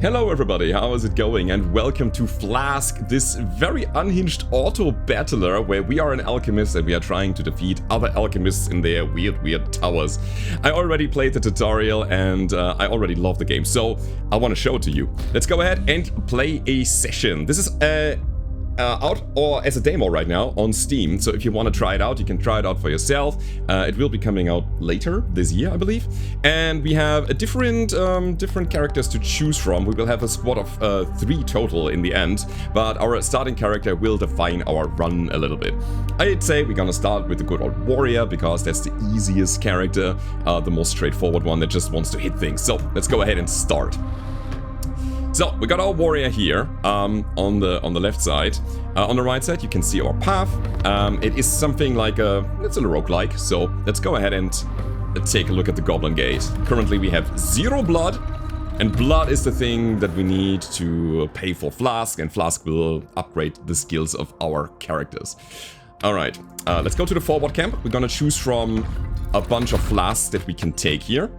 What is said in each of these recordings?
Hello everybody, how is it going? And welcome to Flask, this very unhinged auto-battler where we are an alchemist and we are trying to defeat other alchemists in their weird towers. I already played the tutorial and I already love the game, so I want to show it to you. Let's go ahead and play a session. This is out or as a demo right now on Steam, so if you want to try it out, you can try it out for yourself. It will be coming out later this year, I believe. And we have a different characters to choose from. We will have a squad of 3 total in the end, but our starting character will define our run a little bit. I'd say we're gonna start with the good old warrior, because that's the easiest character, the most straightforward one that just wants to hit things. So let's go ahead and start. So, we got our warrior here, on the left side. On the right side, you can see our path. It is something like it's a roguelike, so let's go ahead and take a look at the Goblin Gate. Currently, we have 0 blood, and blood is the thing that we need to pay for Flask, and Flask will upgrade the skills of our characters. Alright, let's go to the forward camp. We're gonna choose from a bunch of flasks that we can take here.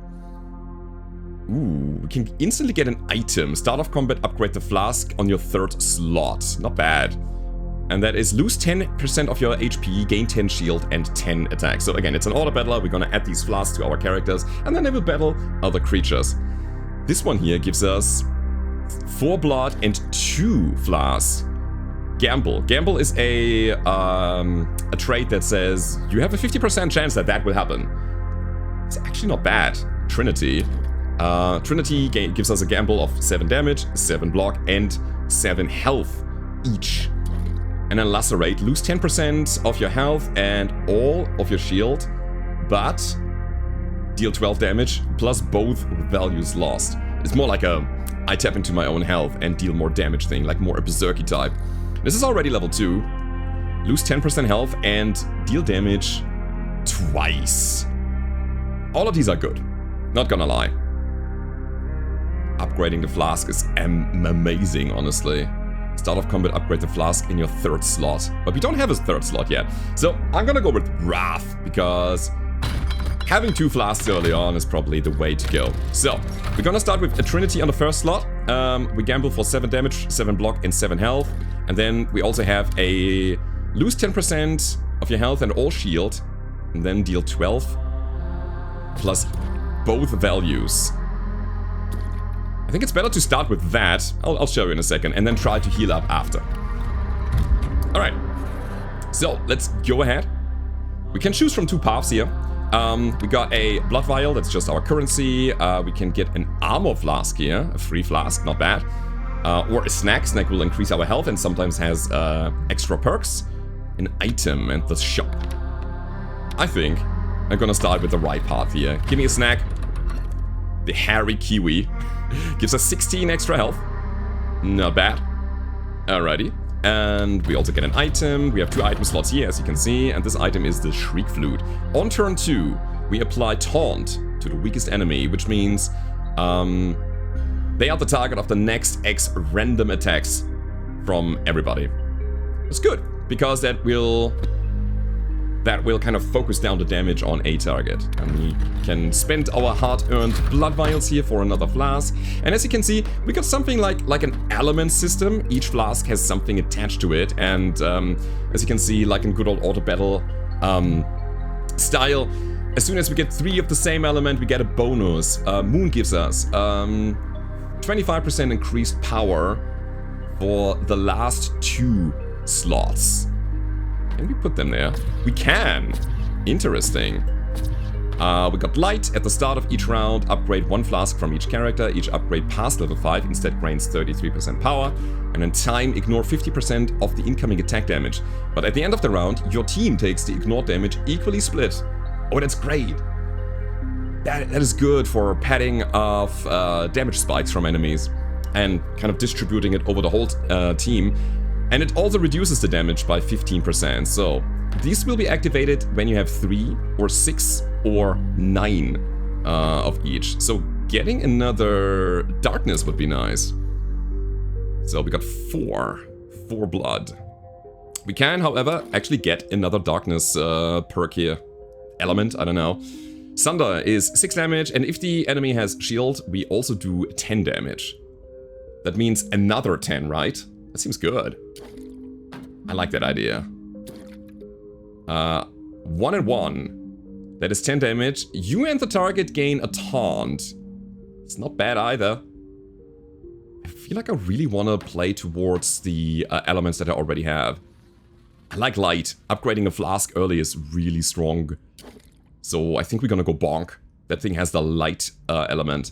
Ooh, we can instantly get an item. Start of combat, upgrade the flask on your 3rd slot. Not bad. And that is lose 10% of your HP, gain 10 shield, and 10 attack. So again, it's an auto-battler. We're gonna add these flasks to our characters, and then they will battle other creatures. This one here gives us 4 blood and 2 flasks. Gamble. Gamble is a trait that says you have a 50% chance that will happen. It's actually not bad. Trinity. Trinity gives us a gamble of 7 damage, 7 block, and 7 health each. And then Lacerate, lose 10% of your health and all of your shield, but deal 12 damage plus both values lost. It's more like I tap into my own health and deal more damage thing, like more a berserky type. This is already level 2. Lose 10% health and deal damage twice. All of these are good, not gonna lie. Upgrading the flask is amazing, honestly. Start of combat, upgrade the flask in your 3rd slot. But we don't have a 3rd slot yet. So I'm gonna go with Wrath, because having 2 flasks early on is probably the way to go. So we're gonna start with a Trinity on the 1st slot. We gamble for 7 damage, 7 block, and 7 health. And then we also have a lose 10% of your health and all shield. And then deal 12 plus both values. I think it's better to start with that, I'll show you in a second, and then try to heal up after. Alright, so let's go ahead. We can choose from 2 paths here. We got a blood vial, that's just our currency. We can get an armor flask here, a free flask, not bad. Or a snack. Snack will increase our health and sometimes has extra perks. An item and the shop. I think I'm gonna start with the right path here. Give me a snack. The hairy kiwi. Gives us 16 extra health. Not bad. Alrighty. And we also get an item. We have 2 item slots here, as you can see. And this item is the Shriek Flute. On turn 2, we apply Taunt to the weakest enemy, which means they are the target of the next X random attacks from everybody. It's good, because that will kind of focus down the damage on a target. And we can spend our hard-earned blood vials here for another flask. And as you can see, we got something like an element system. Each flask has something attached to it. And as you can see, like in good old auto battle style, as soon as we get 3 of the same element, we get a bonus. Moon gives us 25% increased power for the last 2 slots. Can we put them there? We can! Interesting. We got light at the start of each round. Upgrade 1 flask from each character. Each upgrade past level 5 instead gains 33% power. And in time, ignore 50% of the incoming attack damage. But at the end of the round, your team takes the ignored damage equally split. Oh, that's great! That is good for padding of damage spikes from enemies. And kind of distributing it over the whole team. And it also reduces the damage by 15%, so these will be activated when you have 3 or 6 or 9 of each. So getting another darkness would be nice. So we got 4 blood. We can, however, actually get another darkness perk here. Element, I don't know. Sunder is 6 damage, and if the enemy has shield, we also do 10 damage. That means another 10, right? That seems good. I like that idea. 1 and 1. That is 10 damage. You and the target gain a taunt. It's not bad either. I feel like I really want to play towards the elements that I already have. I like light. Upgrading a flask early is really strong. So I think we're gonna go bonk. That thing has the light element.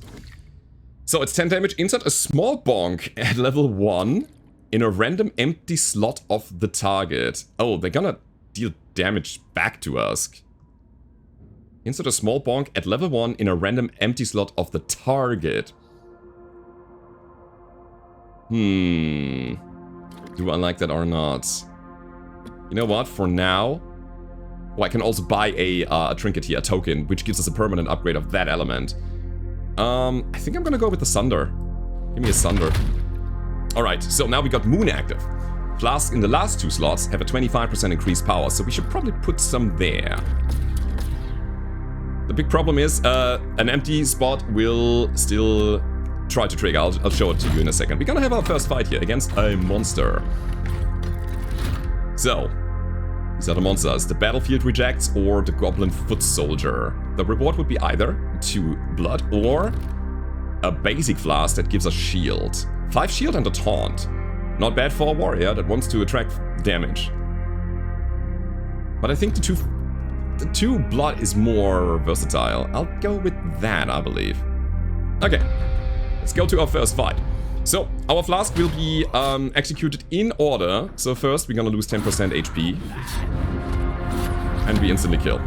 So it's 10 damage inside a small bonk at level 1 in a random empty slot of the target. Oh, they're gonna deal damage back to us. Insert a small bonk at level 1 in a random empty slot of the target. Do I like that or not? You know what? For now... Oh, I can also buy a trinket here, a token, which gives us a permanent upgrade of that element. I think I'm gonna go with the Sunder. Give me a Sunder. Alright, so now we got Moon active. Flasks in the last 2 slots have a 25% increased power, so we should probably put some there. The big problem is, an empty spot will still try to trigger. I'll show it to you in a second. We're gonna have our first fight here against a monster. So, these are the monsters. The battlefield rejects or the goblin foot soldier. The reward would be either 2 blood or a basic flask that gives us shield. 5 shield and a taunt. Not bad for a warrior that wants to attract damage. But I think the 2 blood is more versatile. I'll go with that, I believe. Okay, let's go to our first fight. So, our flask will be executed in order. So first, we're gonna lose 10% HP. And we instantly kill.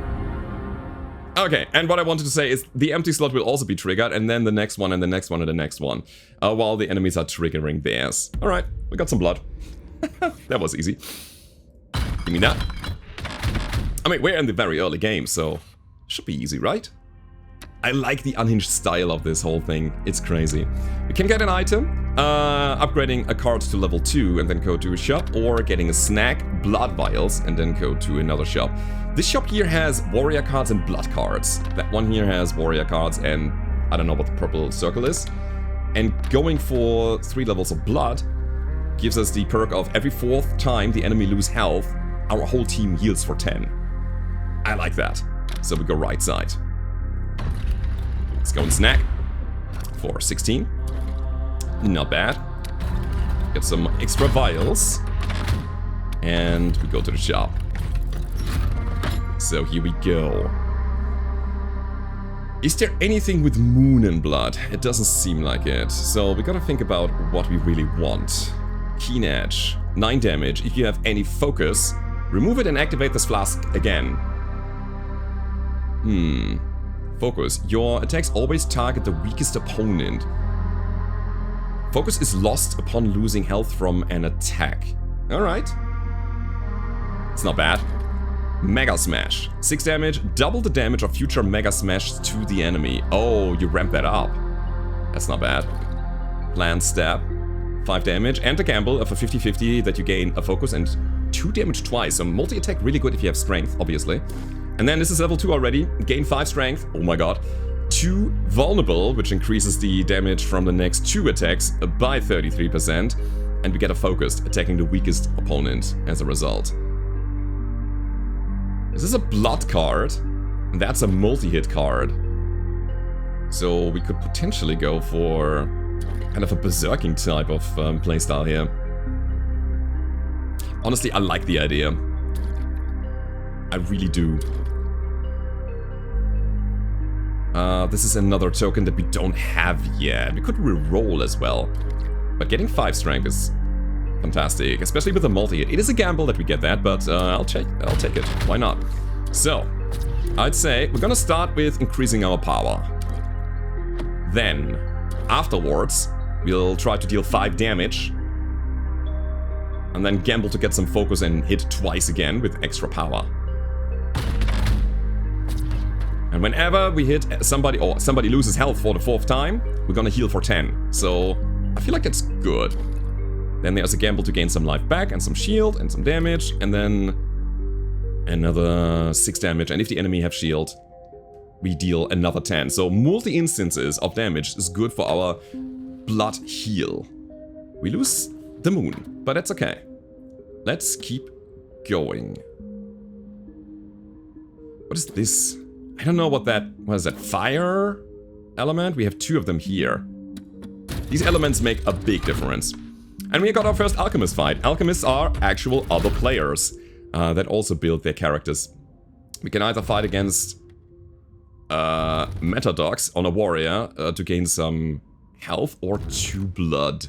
Okay, and what I wanted to say is the empty slot will also be triggered, and then the next one, and the next one, and the next one. While the enemies are triggering theirs. Alright, we got some blood. That was easy. Give me that. I mean, we're in the very early game, so should be easy, right? I like the unhinged style of this whole thing. It's crazy. We can get an item, upgrading a card to level 2 and then go to a shop, or getting a snack, blood vials, and then go to another shop. This shop here has warrior cards and blood cards. That one here has warrior cards and I don't know what the purple circle is. And going for 3 levels of blood gives us the perk of every 4th time the enemy lose health, our whole team heals for 10. I like that. So we go right side. Let's go and snack for 16. Not bad. Get some extra vials. And we go to the shop. So here we go. Is there anything with moon and blood? It doesn't seem like it. So we gotta think about what we really want. Keen Edge. 9 damage. If you have any focus, remove it and activate this flask again. Focus. Your attacks always target the weakest opponent. Focus is lost upon losing health from an attack. Alright. It's not bad. Mega Smash. 6 damage, double the damage of future Mega Smash to the enemy. Oh, you ramp that up. That's not bad. Planned Stab. 5 damage and a gamble of a 50-50 that you gain a focus and 2 damage twice. So multi-attack really good if you have strength, obviously. And then this is level 2 already. Gain 5 strength. Oh my god. 2 vulnerable, which increases the damage from the next 2 attacks by 33%. And we get a focused, attacking the weakest opponent as a result. This is a blood card. And that's a multi-hit card. So we could potentially go for kind of a berserking type of playstyle here. Honestly, I like the idea. I really do. This is another token that we don't have yet. We could re-roll as well. But getting 5 strength is fantastic, especially with the multi-hit. It is a gamble that we get that, but I'll take it. Why not? So, I'd say we're gonna start with increasing our power. Then, afterwards, we'll try to deal 5 damage. And then gamble to get some focus and hit twice again with extra power. And whenever we hit somebody or somebody loses health for the 4th time, we're gonna heal for 10. So, I feel like it's good. Then there's a gamble to gain some life back and some shield and some damage. And then another 6 damage. And if the enemy have shield, we deal another 10. So multi-instances of damage is good for our blood heal. We lose the moon, but that's okay. Let's keep going. What is this? I don't know what is that? Fire element? We have 2 of them here. These elements make a big difference. And we got our first alchemist fight. Alchemists are actual other players that also build their characters. We can either fight against metadogs on a warrior to gain some health or 2 blood.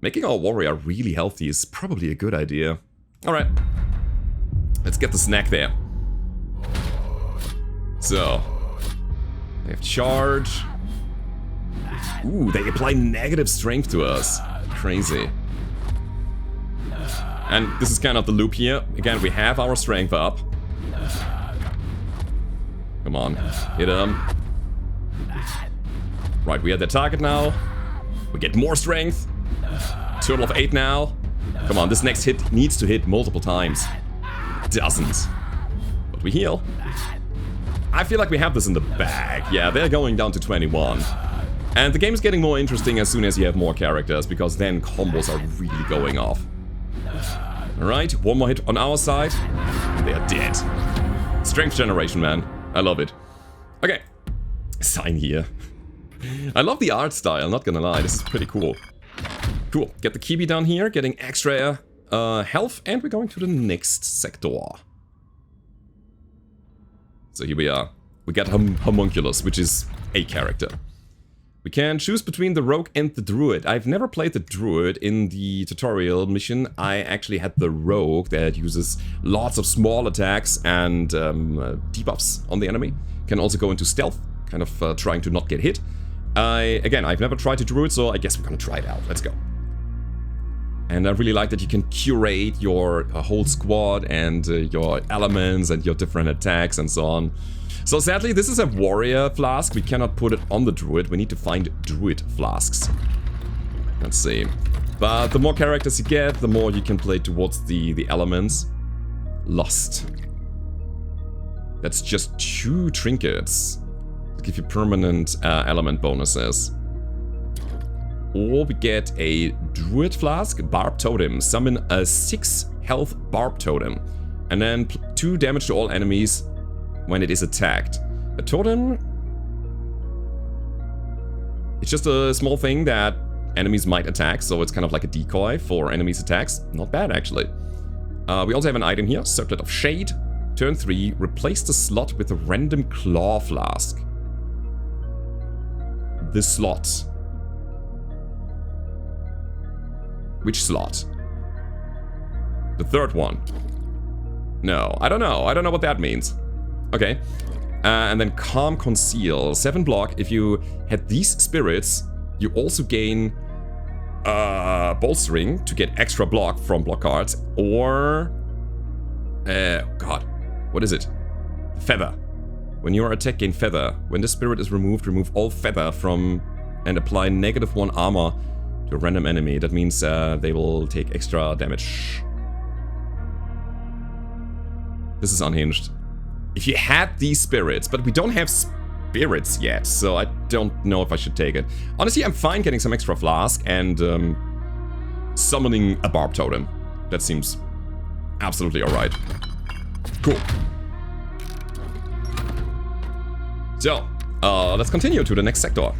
Making our warrior really healthy is probably a good idea. Alright. Let's get the snack there. So. They have charge. Ooh, they apply negative strength to us. Crazy. And this is kind of the loop here. Again, we have our strength up. Come on. Hit him. Right, we are the target now. We get more strength. Total of 8 now. Come on, this next hit needs to hit multiple times. It doesn't. But we heal. I feel like we have this in the bag. Yeah, they're going down to 21. And the game is getting more interesting as soon as you have more characters, because then combos are really going off. Alright, 1 more hit on our side. They are dead. Strength generation, man. I love it. Okay. Sign here. I love the art style, not gonna lie. This is pretty cool. Cool. Get the kiwi down here, getting extra health, and we're going to the next sector. So here we are. We got Homunculus, which is a character. We can choose between the rogue and the druid. I've never played the druid in the tutorial mission. I actually had the rogue that uses lots of small attacks and debuffs on the enemy. Can also go into stealth, kind of trying to not get hit. Again, I've never tried the druid, so I guess we're gonna try it out. Let's go. And I really like that you can curate your whole squad and your elements and your different attacks and so on. So sadly, this is a warrior flask. We cannot put it on the druid. We need to find druid flasks. Let's see. But the more characters you get, the more you can play towards the elements. Lost. That's just 2 trinkets to give you permanent element bonuses. Or we get a druid flask, barb totem. Summon a 6 health barb totem. And then 2 damage to all enemies when it is attacked. A totem... It's just a small thing that enemies might attack, so it's kind of like a decoy for enemies' attacks. Not bad, actually. We also have an item here, Circlet of Shade. Turn 3, replace the slot with a random claw flask. The slot. Which slot? The 3rd one. No, I don't know. I don't know what that means. Okay. And then Calm Conceal. 7 block. If you had these spirits, you also gain bolstering to get extra block from block cards. Or... God. What is it? Feather. When you are attacked, gain feather. When the spirit is removed, remove all feather from... and apply -1 armor to a random enemy. That means they will take extra damage. This is unhinged. If you had these spirits, but we don't have spirits yet, so I don't know if I should take it. Honestly, I'm fine getting some extra flask and summoning a barb totem. That seems absolutely alright. Cool. So, let's continue to the next sector.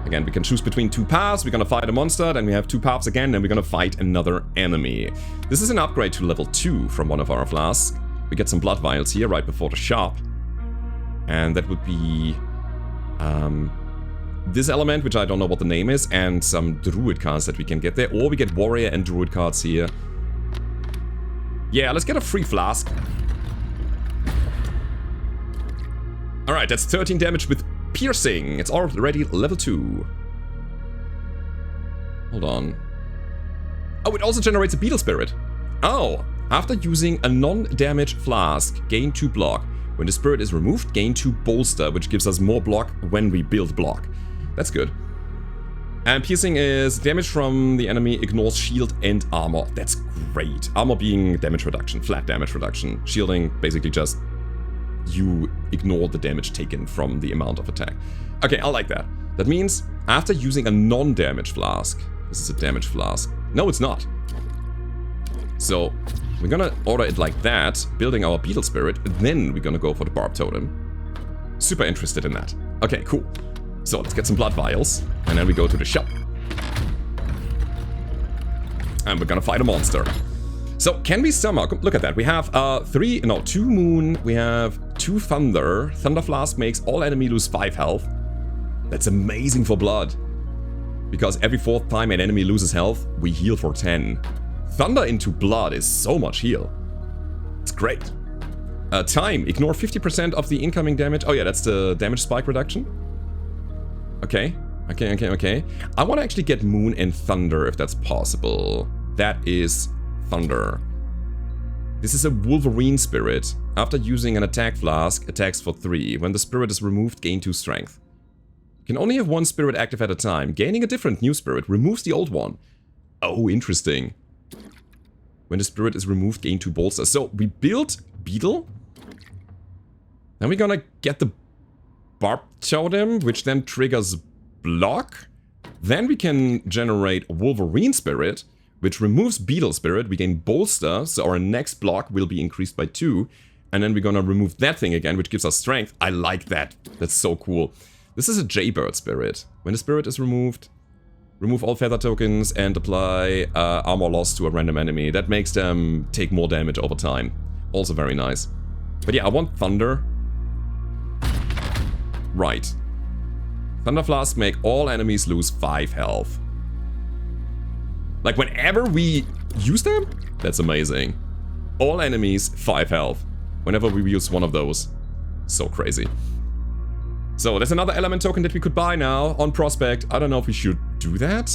Again, we can choose between 2 paths. We're gonna fight a monster, then we have 2 paths again, then we're gonna fight another enemy. This is an upgrade to level 2 from one of our flasks. We get some blood vials here right before the shop. And that would be this element, which I don't know what the name is, and some druid cards that we can get there. Or we get warrior and druid cards here. Yeah, let's get a free flask. Alright, that's 13 damage with piercing. It's already level 2. Hold on. Oh, it also generates a beetle spirit. Oh, after using a non-damage flask, gain 2 block. When the spirit is removed, gain 2 bolster, which gives us more block when we build block. That's good. And piercing is damage from the enemy, ignores shield and armor. That's great. Armor being damage reduction, flat damage reduction. Shielding, basically just you ignore the damage taken from the amount of attack. Okay, I like that. That means after using a non-damage flask, this is a damage flask. No, it's not. So we're gonna order it like that, building our beetle spirit, and then we're gonna go for the barb totem. Super interested in that. Okay, cool. So let's get some blood vials, and then we go to the shop. And we're gonna fight a monster. So can we somehow, look at that, we have 2 moon, we have 2 thunder. Thunder Flask makes all enemy lose 5 health. That's amazing for blood. Because every 4th time an enemy loses health, we heal for 10. Thunder into blood is so much heal. It's great. Time, ignore 50% of the incoming damage. Oh yeah, that's the damage spike reduction. Okay. I want to actually get moon and thunder if that's possible. That is thunder. This is a Wolverine spirit. After using an attack flask, attacks for 3. When the spirit is removed, gain 2 strength. You can only have 1 spirit active at a time. Gaining a different new spirit removes the old one. Oh, interesting. When the spirit is removed, gain 2 bolsters. So we built beetle. Then we're gonna get the barb totem, which then triggers block. Then we can generate a Wolverine spirit, which removes beetle spirit. We gain bolster, so our next block will be increased by 2. And then we're gonna remove that thing again, which gives us strength. I like that. That's so cool. This is a Jaybird spirit. When the spirit is removed, remove all feather tokens and apply armor loss to a random enemy. That makes them take more damage over time. Also very nice. But yeah, I want thunder. Right. Thunder Flask make all enemies lose 5 health. Like whenever we use them? That's amazing. All enemies 5 health. Whenever we use one of those. So crazy. So there's another element token that we could buy now on Prospect. I don't know if we should do that.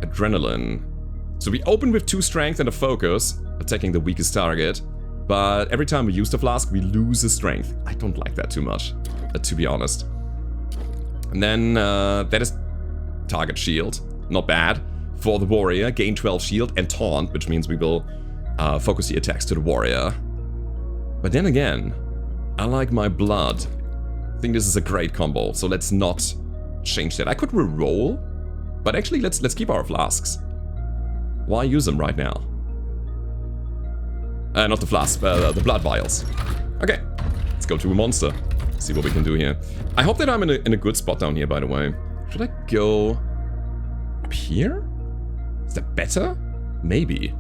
Adrenaline. So we open with 2 strength and a focus, attacking the weakest target. But every time we use the flask, we lose a strength. I don't like that too much, to be honest. And then that is target shield. Not bad. For the warrior, gain 12 shield and taunt, which means we will focus the attacks to the warrior. But then again, I like my blood. I think this is a great combo, so let's not change that. I could reroll, but actually let's keep our flasks. Why use them right now? Not the flasks, the blood vials. Okay, let's go to a monster. See what we can do here. I hope that I'm in a good spot down here, by the way. Should I go up here? Is that better? Maybe.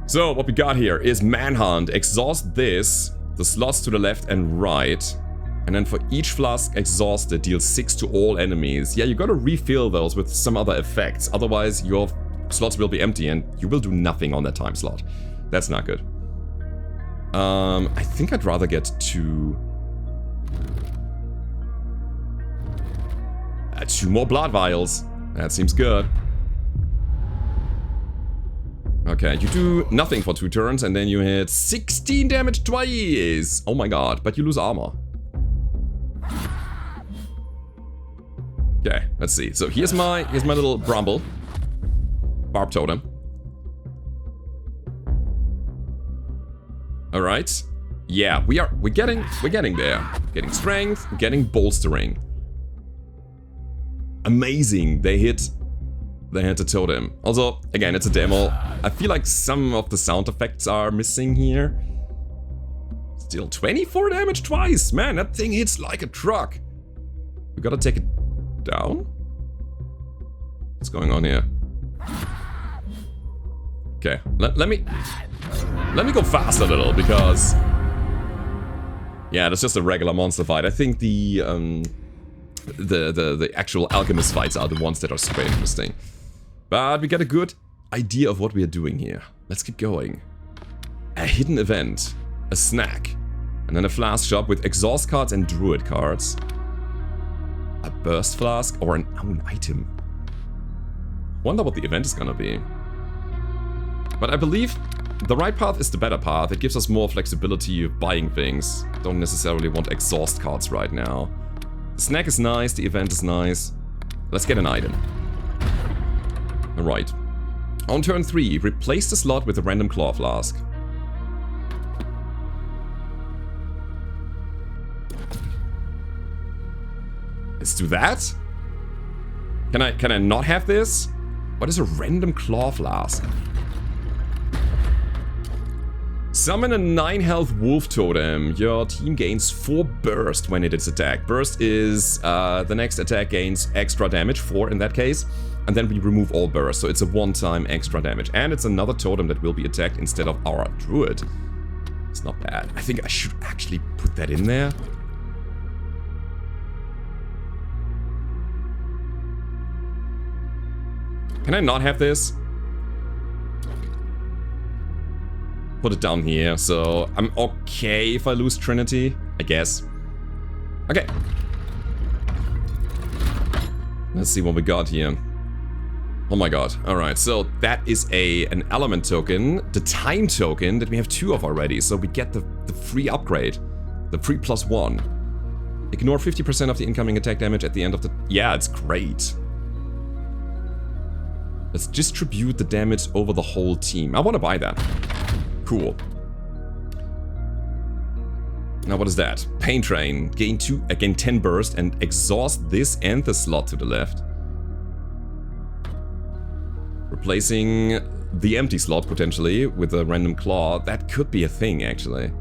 So what we got here is Manhunt. Exhaust this. The slots to the left and right. And then for each flask exhausted, deals 6 to all enemies. Yeah, you gotta refill those with some other effects. Otherwise, your slots will be empty and you will do nothing on that time slot. That's not good. I think I'd rather get 2 more blood vials. That seems good. Okay, you do nothing for 2 turns and then you hit 16 damage twice. Oh my god, but you lose armor. Okay, let's see. So here's my little Bramble. Barb totem. Alright. Yeah, we're getting there. Getting strength, getting bolstering. Amazing. They hit the totem. Also, again, it's a demo. I feel like some of the sound effects are missing here. Still 24 damage twice. Man, that thing hits like a truck. We gotta take it down? What's going on here? Okay, let me go fast a little, because yeah, that's just a regular monster fight. I think the actual alchemist fights are the ones that are super interesting. But we get a good idea of what we are doing here. Let's keep going. A hidden event, a snack, and then a flask shop with exhaust cards and druid cards. A burst flask or an own item. Wonder what the event is gonna be. But I believe the right path is the better path. It gives us more flexibility of buying things. Don't necessarily want exhaust cards right now. The snack is nice, the event is nice. Let's get an item. Alright. On turn 3, replace the slot with a random claw flask. Let's do that. Can I not have this? What is a random claw flask? Summon a 9 health wolf totem. Your team gains 4 burst when it is attacked. Burst is the next attack gains extra damage, 4 in that case. And then we remove all burst, so it's a one-time extra damage. And it's another totem that will be attacked instead of our druid. It's not bad. I think I should actually put that in there. Can I not have this? Put it down here, so I'm okay if I lose Trinity, I guess. Okay. Let's see what we got here. Oh my god. Alright, so that is an element token, the time token that we have 2 of already, so we get the free upgrade. The free +1. Ignore 50% of the incoming attack damage at the end of the... Yeah, it's great. Let's distribute the damage over the whole team. I want to buy that. Cool. Now what is that? Pain Train. Gain 10 burst and exhaust this and the slot to the left. Replacing the empty slot potentially with a random claw. That could be a thing actually.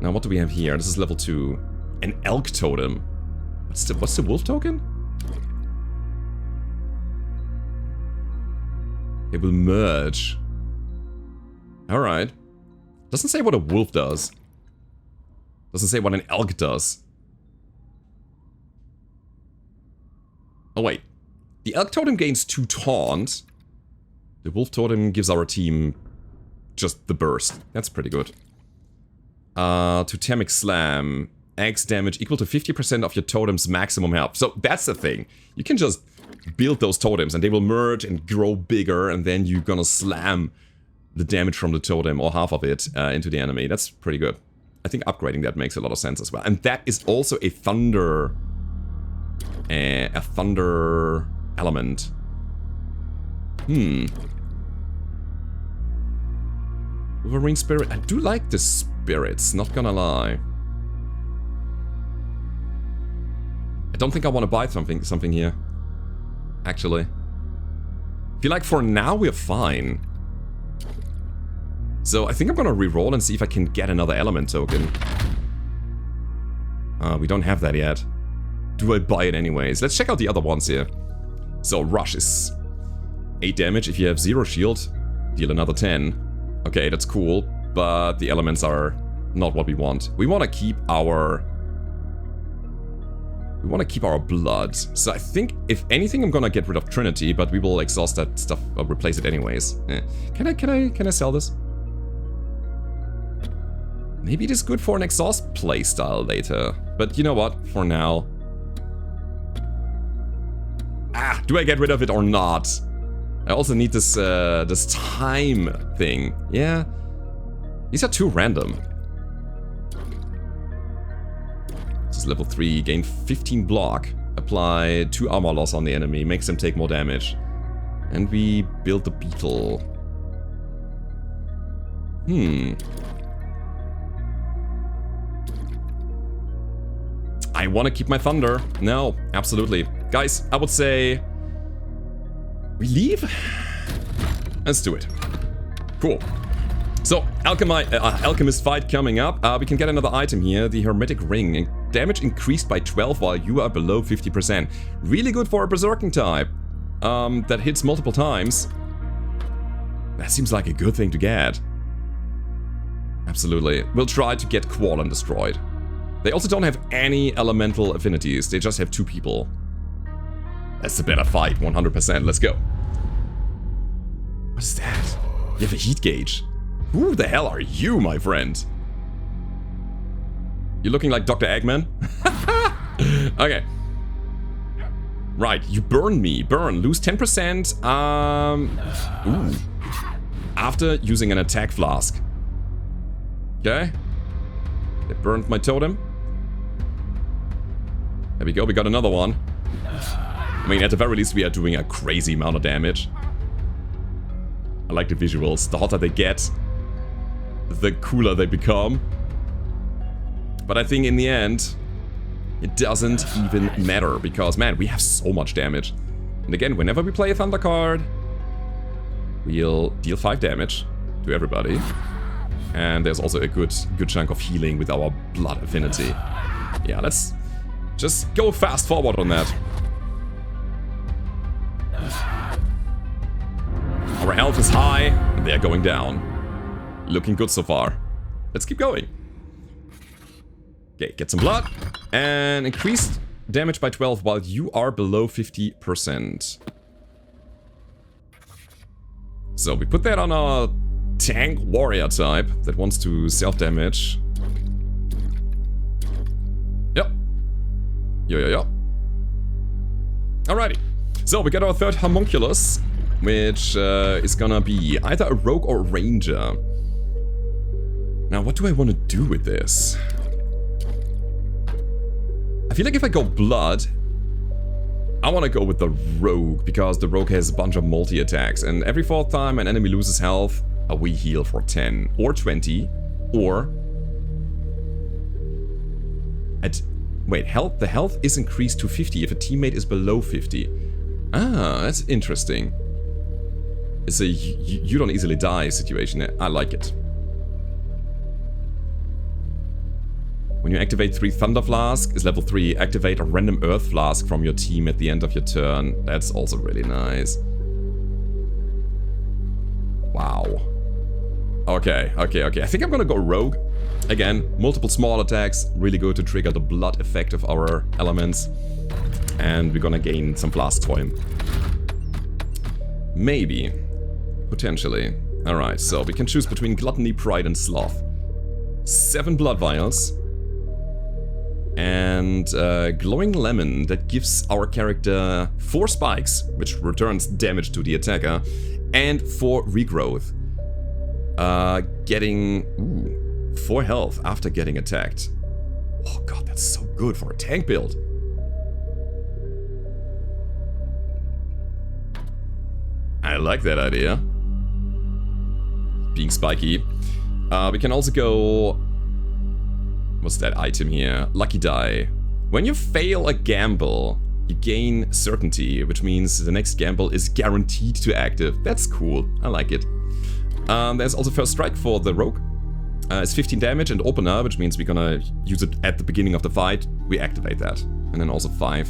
Now what do we have here? This is level 2. An elk totem. What's the wolf token? It will merge. Alright. Doesn't say what a wolf does. Doesn't say what an elk does. Oh wait. The elk totem gains 2 taunt. The wolf totem gives our team just the burst. That's pretty good. Totemic Slam. X damage equal to 50% of your totem's maximum health. So that's the thing. You can just build those totems and they will merge and grow bigger, and then you're gonna slam the damage from the totem or half of it into the enemy. That's pretty good. I think upgrading that makes a lot of sense as well. And that is also a thunder element. Wolverine spirit. I do like the spirits, not gonna lie. I don't think I want to buy something here. Actually. I feel like for now we're fine. So I think I'm gonna reroll and see if I can get another element token. We don't have that yet. Do I buy it anyways? Let's check out the other ones here. So Rush is 8 damage. If you have 0 shield, deal another 10. Okay, that's cool, but the elements are not what we want. We want to keep our... blood. So I think, if anything, I'm gonna get rid of Trinity, but we will exhaust that stuff or replace it anyways. Can I sell this? Maybe it is good for an exhaust playstyle later. But you know what? For now... do I get rid of it or not? I also need this this time thing. Yeah. These are too random. This is level 3. Gain 15 block. Apply 2 armor loss on the enemy. Makes them take more damage. And we build the beetle. I want to keep my thunder. No, absolutely. Guys, I would say... we leave? Let's do it. Cool. So, alchemist fight coming up. We can get another item here, the Hermetic Ring. Damage increased by 12 while you are below 50%. Really good for a berserking type. That hits multiple times. That seems like a good thing to get. Absolutely. We'll try to get Quallen destroyed. They also don't have any elemental affinities. They just have 2 people. That's a better fight, 100%. Let's go. What is that? You have a heat gauge. Who the hell are you, my friend? You're looking like Dr. Eggman? Okay. Right, you burn me. Burn. Lose 10%. Ooh. After using an attack flask. Okay. They burned my totem. There we go, we got another one. I mean, at the very least, we are doing a crazy amount of damage. I like the visuals. The hotter they get, the cooler they become. But I think in the end, It doesn't even matter, because, man, we have so much damage. And again, whenever we play a Thunder card, we'll deal 5 damage to everybody. And there's also a good chunk of healing with our blood affinity. Yeah, let's just go fast forward on that. Our health is high, and they're going down. Looking good so far. Let's keep going. Okay, get some blood. And increased damage by 12 while you are below 50%. So we put that on our tank warrior type that wants to self-damage. Yep. Yo. Alrighty. So we got our third homunculus, which is gonna be either a rogue or a ranger. Now, what do I want to do with this? I feel like if I go blood, I want to go with the rogue, because the rogue has a bunch of multi-attacks, and every 4th time an enemy loses health, we heal for 10 or 20, or... Wait, the health is increased to 50 if a teammate is below 50. Ah, that's interesting. It's a you don't easily die situation. I like it. When you activate 3 Thunder Flask, is level 3, activate a random Earth Flask from your team at the end of your turn. That's also really nice. Wow. Okay. I think I'm gonna go Rogue. Again, multiple small attacks, really good to trigger the blood effect of our elements. And we're gonna gain some flasks for him. Maybe. Potentially. Alright, so we can choose between Gluttony, Pride, and Sloth. 7 Blood Vials. And Glowing Lemon, that gives our character 4 spikes, which returns damage to the attacker, and 4 regrowth. Getting 4 health after getting attacked. Oh god, that's so good for a tank build. I like that idea. Being spiky. We can also go... What's that item here? Lucky Die. When you fail a gamble, you gain certainty, which means the next gamble is guaranteed to active. That's cool. I like it. There's also First Strike for the Rogue. It's 15 damage and opener, which means we're gonna use it at the beginning of the fight. We activate that. And then also 5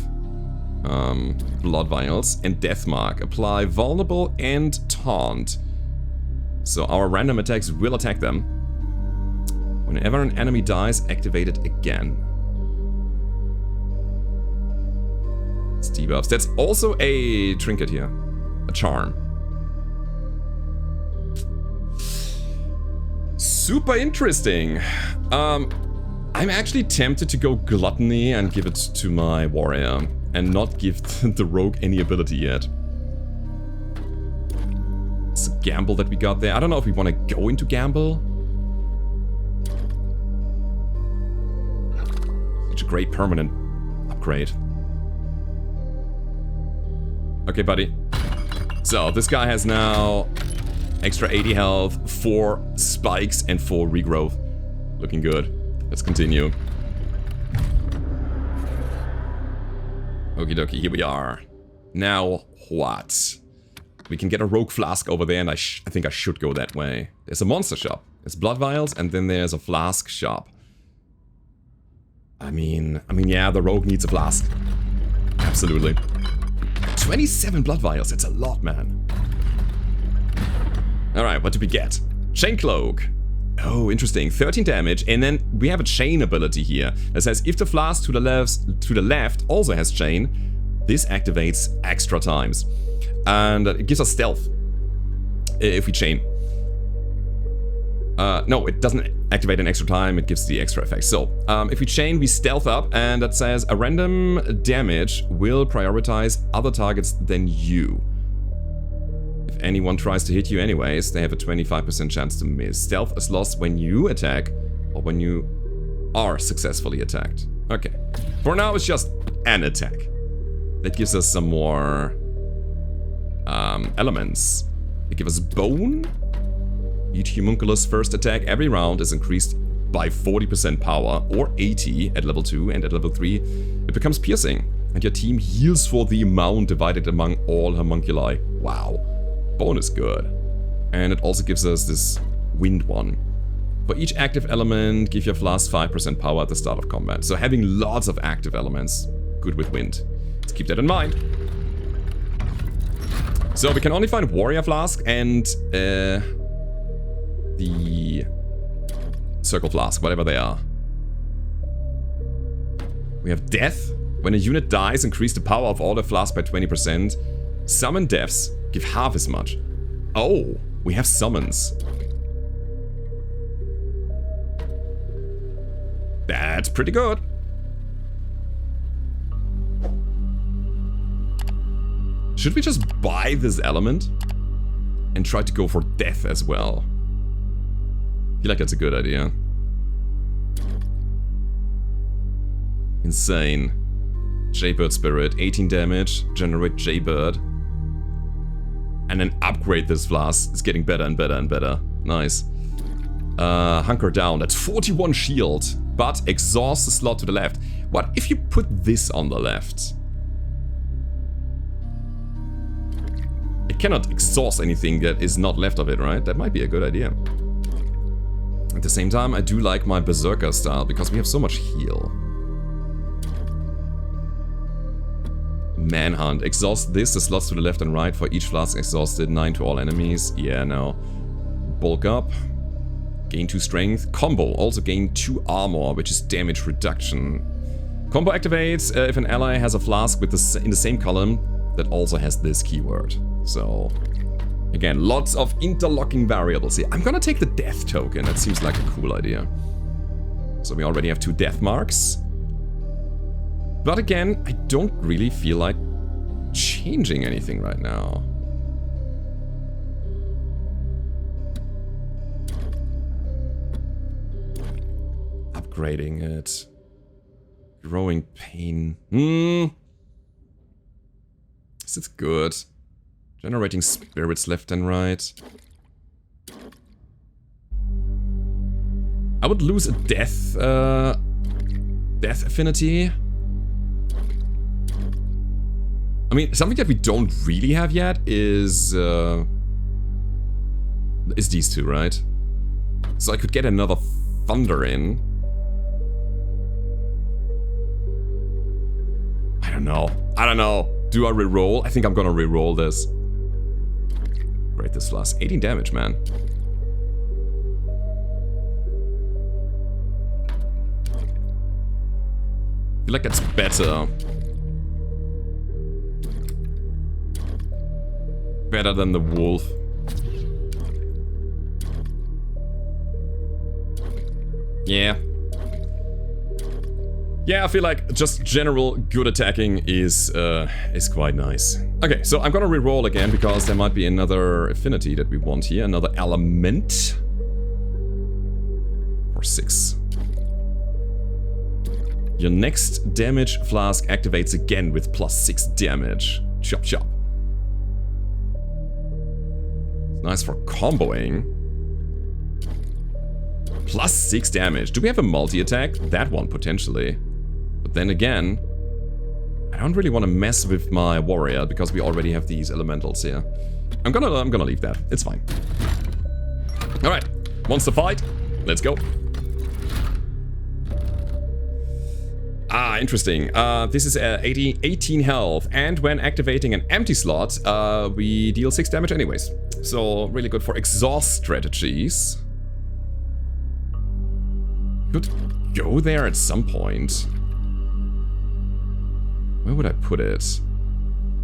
Blood Vials. And Death Mark. Apply Vulnerable and Taunt. So our random attacks will attack them. Whenever an enemy dies, activate it again. It's debuffs. That's also a trinket here. A charm. Super interesting. I'm actually tempted to go Gluttony and give it to my warrior. And not give the rogue any ability yet. It's a gamble that we got there. I don't know if we want to go into gamble. Such a great permanent upgrade. Okay, buddy. So, this guy has now extra 80 health, 4 spikes, and 4 regrowth. Looking good. Let's continue. Okie dokie, here we are. Now, what? We can get a rogue flask over there, and I think I should go that way. There's a monster shop. There's blood vials, and then there's a flask shop. I mean, yeah, the rogue needs a flask. Absolutely. 27 blood vials, that's a lot, man. Alright, what did we get? Chain Cloak. Oh, interesting. 13 damage, and then we have a chain ability here that says if the flask to the left also has chain, this activates extra times. And it gives us stealth if we chain. No, it doesn't activate an extra time, it gives the extra effect. So, if we chain, we stealth up, and that says a random damage will prioritize other targets than you. If anyone tries to hit you anyways, they have a 25% chance to miss. Stealth is lost when you attack, or when you are successfully attacked. Okay. For now, it's just an attack. That gives us some more elements. They give us bone. Each homunculus first attack every round is increased by 40% power, or 80 at level 2, and at level 3 it becomes piercing. And your team heals for the amount divided among all homunculi. Wow. Bonus good. And it also gives us this wind one. For each active element, give your flask 5% power at the start of combat. So having lots of active elements, good with wind. Let's keep that in mind. So we can only find warrior flask and the circle flask, whatever they are. We have death. When a unit dies, increase the power of all the flasks by 20%. Summon deaths, give half as much. Oh, we have summons. That's pretty good. Should we just buy this element and try to go for death as well? I feel like that's a good idea. Insane. Jaybird Spirit, 18 damage, generate Jaybird. And then upgrade this flask. It's getting better and better and better. Nice. Hunker down, that's 41 shield. But exhaust the slot to the left. What if you put this on the left? It cannot exhaust anything that is not left of it, right? That might be a good idea. At the same time, I do like my Berserker style because we have so much heal. Manhunt. Exhaust this, the slots to the left and right for each flask exhausted. 9 to all enemies. Yeah, no. Bulk up. Gain 2 strength. Combo. Also gain 2 armor, which is damage reduction. Combo activates if an ally has a flask with in the same column that also has this keyword. So, again, lots of interlocking variables here. I'm gonna take the death token. That seems like a cool idea. So we already have 2 death marks. But again, I don't really feel like changing anything right now. Upgrading it. Growing pain. This is good. Generating spirits left and right. I would lose a death death affinity. I mean, something that we don't really have yet is these two, right? So I could get another thunder in. I don't know. I don't know. Do I reroll? I think I'm gonna reroll this. Great, this flask. 18 damage, man. I feel like that's better. Better than the wolf. Yeah. Yeah, I feel like just general good attacking is quite nice. Okay, so I'm gonna reroll again because there might be another affinity that we want here. Another element. For 6. Your next damage flask activates again with +6 damage. Chop chop. Nice for comboing. +6 damage. Do we have a multi-attack? That one, potentially. But then again, I don't really want to mess with my warrior because we already have these elementals here. I'm gonna leave that. It's fine. Alright. Monster fight. Let's go. Ah, interesting. This is 18 health, and when activating an empty slot, we deal 6 damage anyways. So, really good for exhaust strategies. Could go there at some point. Where would I put it?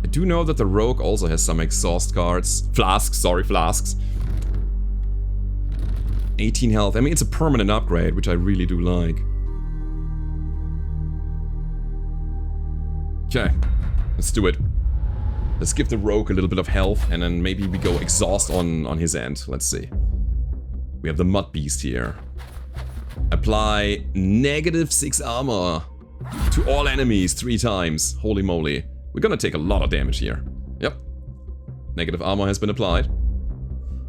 I do know that the rogue also has some exhaust cards. Flasks, sorry, flasks. 18 health. I mean, it's a permanent upgrade, which I really do like. Okay, let's do it. Let's give the rogue a little bit of health, and then maybe we go exhaust on his end. Let's see. We have the mud beast here. Apply -6 armor to all enemies 3 times. Holy moly. We're gonna take a lot of damage here. Yep. Negative armor has been applied.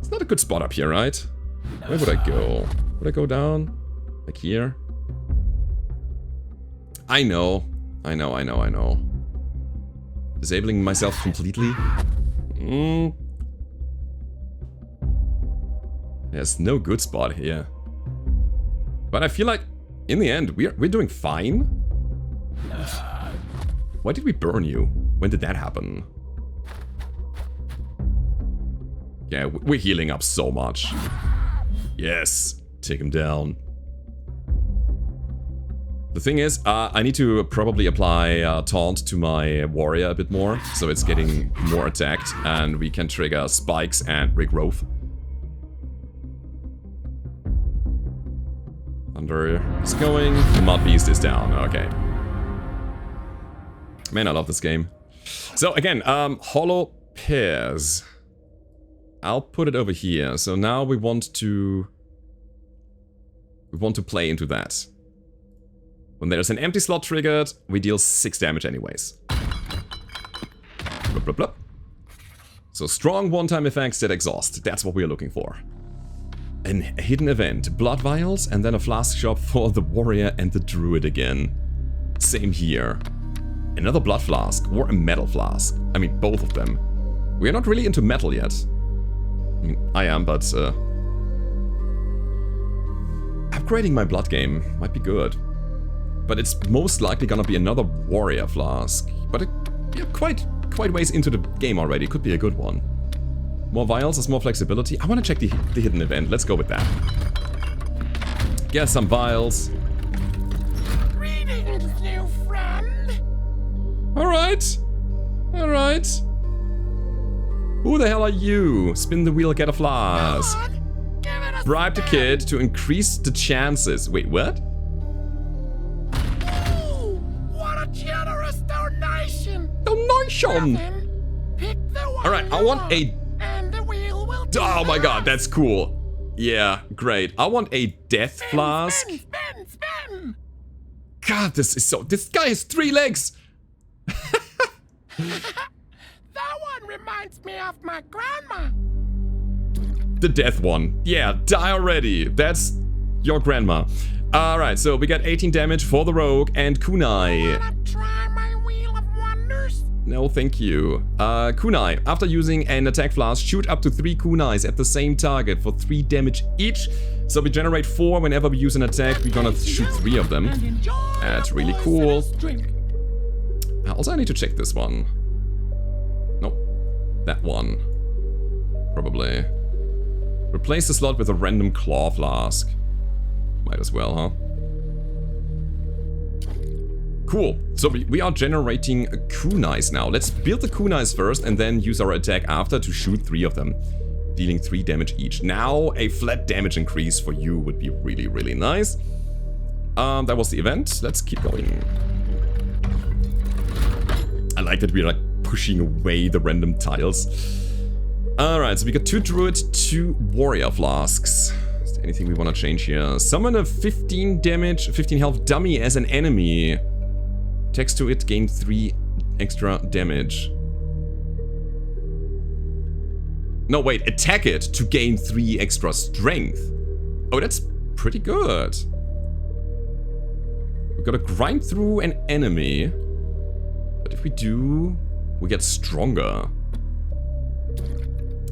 It's not a good spot up here, right? Where would I go? Would I go down? Like here. I know. Disabling myself completely. There's no good spot here. But I feel like, in the end, we're doing fine. Why did we burn you? When did that happen? Yeah, we're healing up so much. Yes, take him down. The thing is, I need to probably apply taunt to my warrior a bit more, so it's getting more attacked, and we can trigger spikes and regrowth. Thunder is going, Mud Beast is down, okay. Man, I love this game. So again, hollow pairs. I'll put it over here. So now we want to play into that. When there's an empty slot triggered, we deal 6 damage anyways. Blup, blup, blup. So strong one-time effects that exhaust. That's what we're looking for. A hidden event, blood vials, and then a flask shop for the warrior and the druid again. Same here. Another blood flask or a metal flask. I mean, both of them. We're not really into metal yet. I mean, I am, but upgrading my blood game might be good. But it's most likely gonna be another warrior flask. But it, yeah, quite ways into the game already. Could be a good one. More vials is more flexibility. I want to check the hidden event. Let's go with that. Get some vials. Greetings, new friend. Alright. Alright. Who the hell are you? Spin the wheel, get a flask. Bribe the kid to increase the chances. Wait, what? Ooh, what a generous donation. Donation! Pick the one. Alright, I want a... And the wheel will Oh my god, that's cool. Yeah, great. I want a death flask. Spin. God, this is so... This guy has 3 legs! That one reminds me of my grandma. The death one. Yeah, die already. That's your grandma. Alright, so we got 18 damage for the rogue and kunai. Wanna try my wheel of wonders? No, thank you. Kunai. After using an attack flask, shoot up to 3 kunais at the same target for 3 damage each. So we generate 4 whenever we use an attack. We're gonna shoot 3 of them. That's really cool. Also, I need to check this one. Nope. That one. Probably. Replace the slot with a random claw flask. Might as well, huh? Cool. So we are generating kunais now. Let's build the kunais first and then use our attack after to shoot 3 of them. Dealing 3 damage each. Now, a flat damage increase for you would be really, really nice. That was the event. Let's keep going. I like that we're like pushing away the random tiles. Alright, so we got 2 druid, 2 warrior flasks. Is there anything we want to change here? Summon a 15 damage, 15 health dummy as an enemy. Text to it, gain 3 extra damage. No, wait, attack it to gain 3 extra strength. Oh, that's pretty good. We've got to grind through an enemy. But if we do, we get stronger.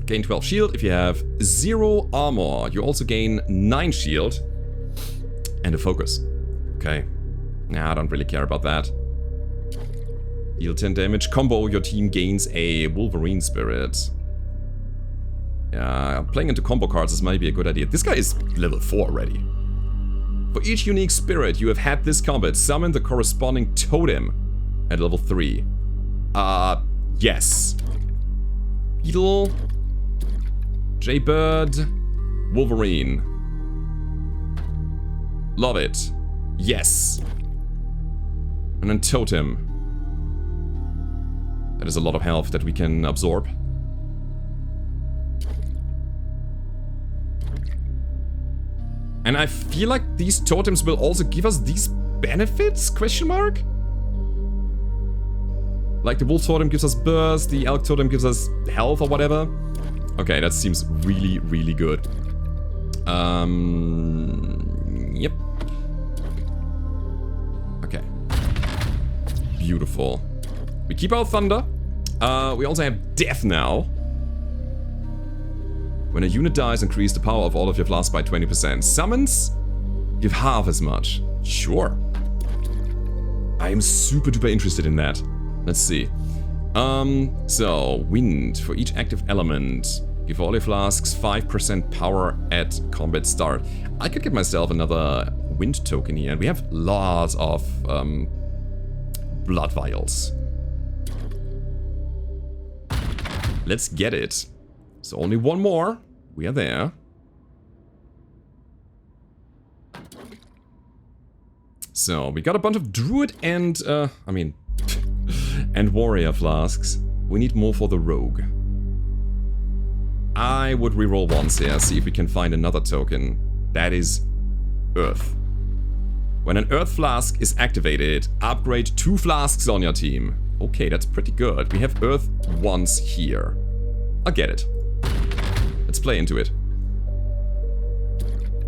Gain 12 shield. If you have 0 armor, you also gain 9 shield. And a focus. Okay. Nah, I don't really care about that. Deal 10 damage. Combo, your team gains a Wolverine spirit. Yeah, playing into combo cards is maybe a good idea. This guy is level 4 already. For each unique spirit you have had this combat, summon the corresponding totem at level 3. Yes. Beetle. Jaybird. Wolverine. Love it. Yes. And then totem. That is a lot of health that we can absorb. And I feel like these totems will also give us these benefits? Question mark? Like the wolf totem gives us burst, the elk totem gives us health or whatever. Okay, that seems really, really good. Yep. beautiful. We keep our thunder. We also have death now. When a unit dies, increase the power of all of your flasks by 20%. Summons, give half as much. Sure. I am super duper interested in that. Let's see. So, wind. For each active element, give all your flasks 5% power at combat start. I could get myself another wind token here, and we have lots of blood vials. Let's get it. So only one more. We are there. So we got a bunch of druid and and warrior flasks. We need more for the rogue. I would reroll once here, see if we can find another token. That is earth. When an earth flask is activated, upgrade 2 flasks on your team. Okay, that's pretty good. We have earth once here. I'll get it. Let's play into it.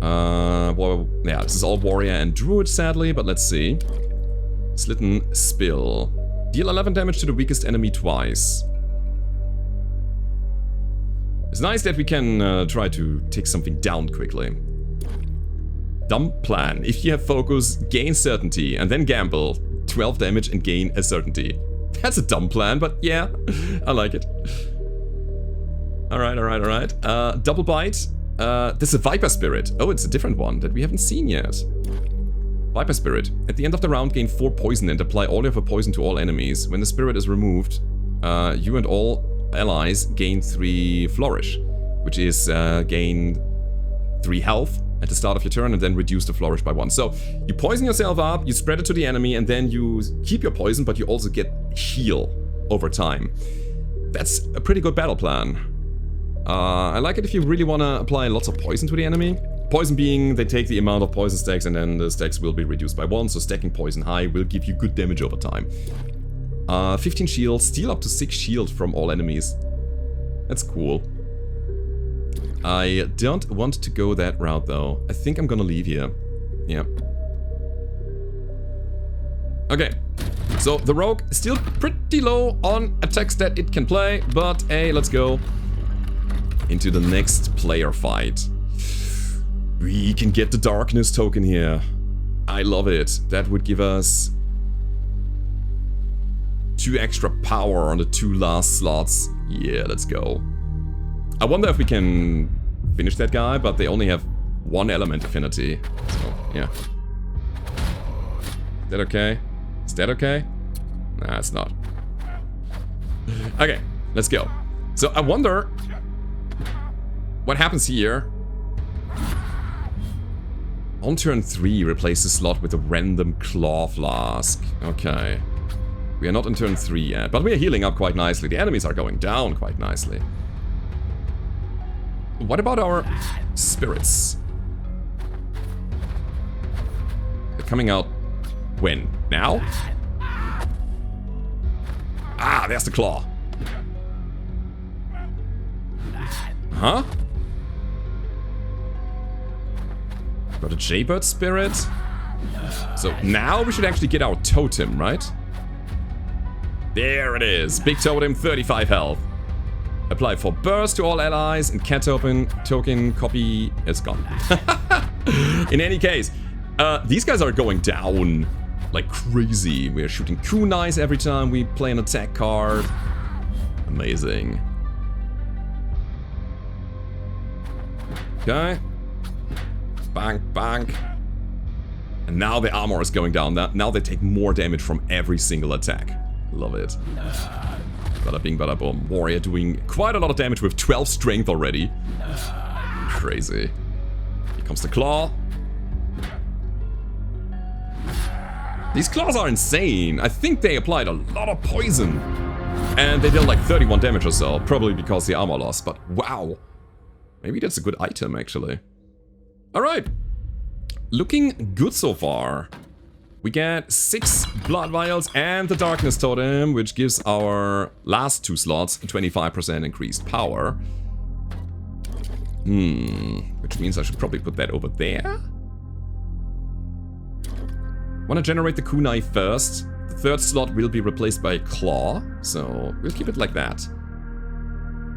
Well, yeah, this is all warrior and druid, sadly, but let's see. Slitten Spill. Deal 11 damage to the weakest enemy twice. It's nice that we can try to take something down quickly. Dumb plan. If you have focus, gain certainty, and then gamble. 12 damage and gain a certainty. That's a dumb plan, but yeah, I like it. Alright, alright, alright. Double bite. This is a Viper Spirit. Oh, it's a different one that we haven't seen yet. Viper Spirit. At the end of the round, gain 4 poison and apply all of your poison to all enemies. When the spirit is removed, you and all allies gain 3 flourish, which is gain 3 health at the start of your turn and then reduce the flourish by 1. So you poison yourself up, you spread it to the enemy, and then you keep your poison, but you also get heal over time. That's a pretty good battle plan. I like it if you really want to apply lots of poison to the enemy. Poison being, they take the amount of poison stacks and then the stacks will be reduced by 1, so stacking poison high will give you good damage over time. 15 shield, steal up to 6 shield from all enemies. That's cool. I don't want to go that route though. I think I'm gonna leave here. Yeah. Okay. So the rogue is still pretty low on attacks that it can play, but hey, let's go into the next player fight. We can get the darkness token here. I love it. That would give us 2 extra power on the 2 last slots. Yeah, let's go. I wonder if we can finish that guy, but they only have 1 element affinity. So, yeah. Is that okay? Is that okay? Nah, it's not. Okay, let's go. So I wonder what happens here. On turn 3, replace the slot with a random claw flask. Okay. We are not in turn 3 yet, but we are healing up quite nicely. The enemies are going down quite nicely. What about our spirits? They're coming out when? Now? Ah, there's the claw. Huh? Got a Jaybird spirit. So now we should actually get our totem, right? There it is. Big totem, 35 health. Apply for burst to all allies and cat token copy. It's gone. In any case, these guys are going down like crazy. We are shooting kunais every time we play an attack card. Amazing. Okay. Bang, bang. And now the armor is going down. Now they take more damage from every single attack. Love it. Bada bing, bada boom. Warrior doing quite a lot of damage with 12 strength already. Crazy. Here comes the claw. These claws are insane. I think they applied a lot of poison. And they dealt like 31 damage or so. Probably because the armor loss. But wow. Maybe that's a good item, actually. Alright. Looking good so far. We get 6 blood vials and the darkness totem, which gives our last 2 slots 25% increased power. Which means I should probably put that over there. Want to generate the kunai first. The third slot will be replaced by a claw, so we'll keep it like that.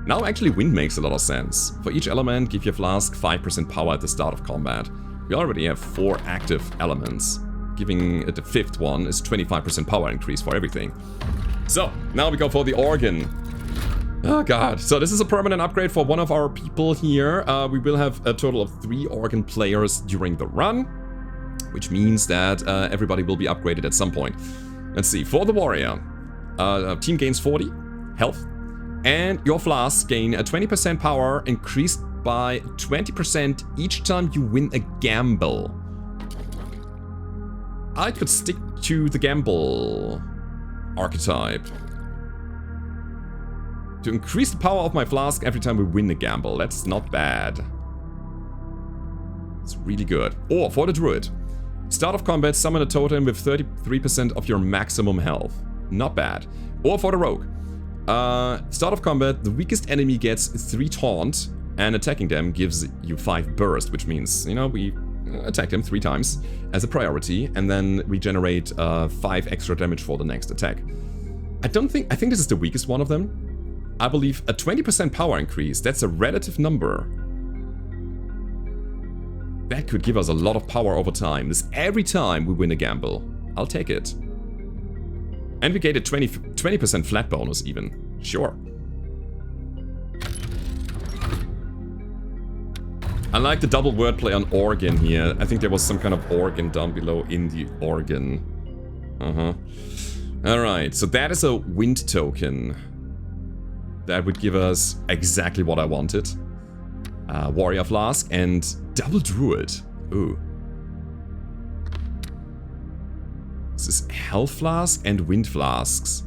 Now actually wind makes a lot of sense. For each element, give your flask 5% power at the start of combat. We already have 4 active elements. Giving it the 5th one is 25% power increase for everything. So, now we go for the organ. Oh god. So this is a permanent upgrade for one of our people here. We will have a total of 3 organ players during the run, which means that everybody will be upgraded at some point. Let's see. For the warrior, team gains 40 health, and your flasks gain a 20% power increased by 20% each time you win a gamble. I could stick to the gamble archetype. To increase the power of my flask every time we win a gamble. That's not bad. It's really good. Or for the druid. Start of combat, summon a totem with 33% of your maximum health. Not bad. Or for the rogue. Start of combat, the weakest enemy gets 3 taunt, and attacking them gives you 5 burst, which means, you know, we attack them 3 times as a priority, and then we generate 5 extra damage for the next attack. I think this is the weakest one of them. I believe a 20% power increase, that's a relative number. That could give us a lot of power over time. This every time we win a gamble. I'll take it. And we get a 20% flat bonus even. Sure. I like the double wordplay on organ here. I think there was some kind of organ down below in the organ. Alright, so that is a wind token. That would give us exactly what I wanted. Warrior Flask and double druid. Ooh. This is health flask and wind flasks.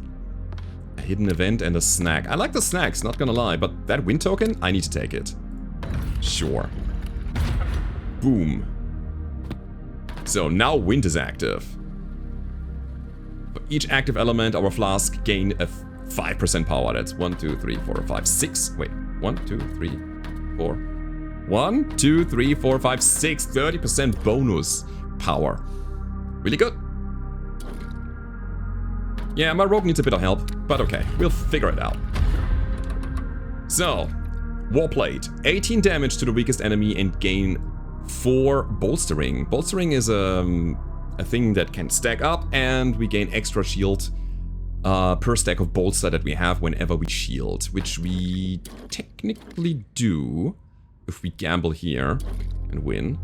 A hidden event and a snack. I like the snacks, not gonna lie, but that wind token, I need to take it. Sure. Boom. So now wind is active. For each active element, our flask gain a 5% power. That's 1, 2, 3, 4, 5, 6. Wait. 1, 2, 3, 4. 1, 2, 3, 4, 5, 6. 30% bonus power. Really good. Yeah, my rogue needs a bit of help, but okay. We'll figure it out. So, Warplate. 18 damage to the weakest enemy and gain 4 bolstering. Bolstering is a thing that can stack up, and we gain extra shield per stack of bolster that we have whenever we shield, which we technically do if we gamble here and win.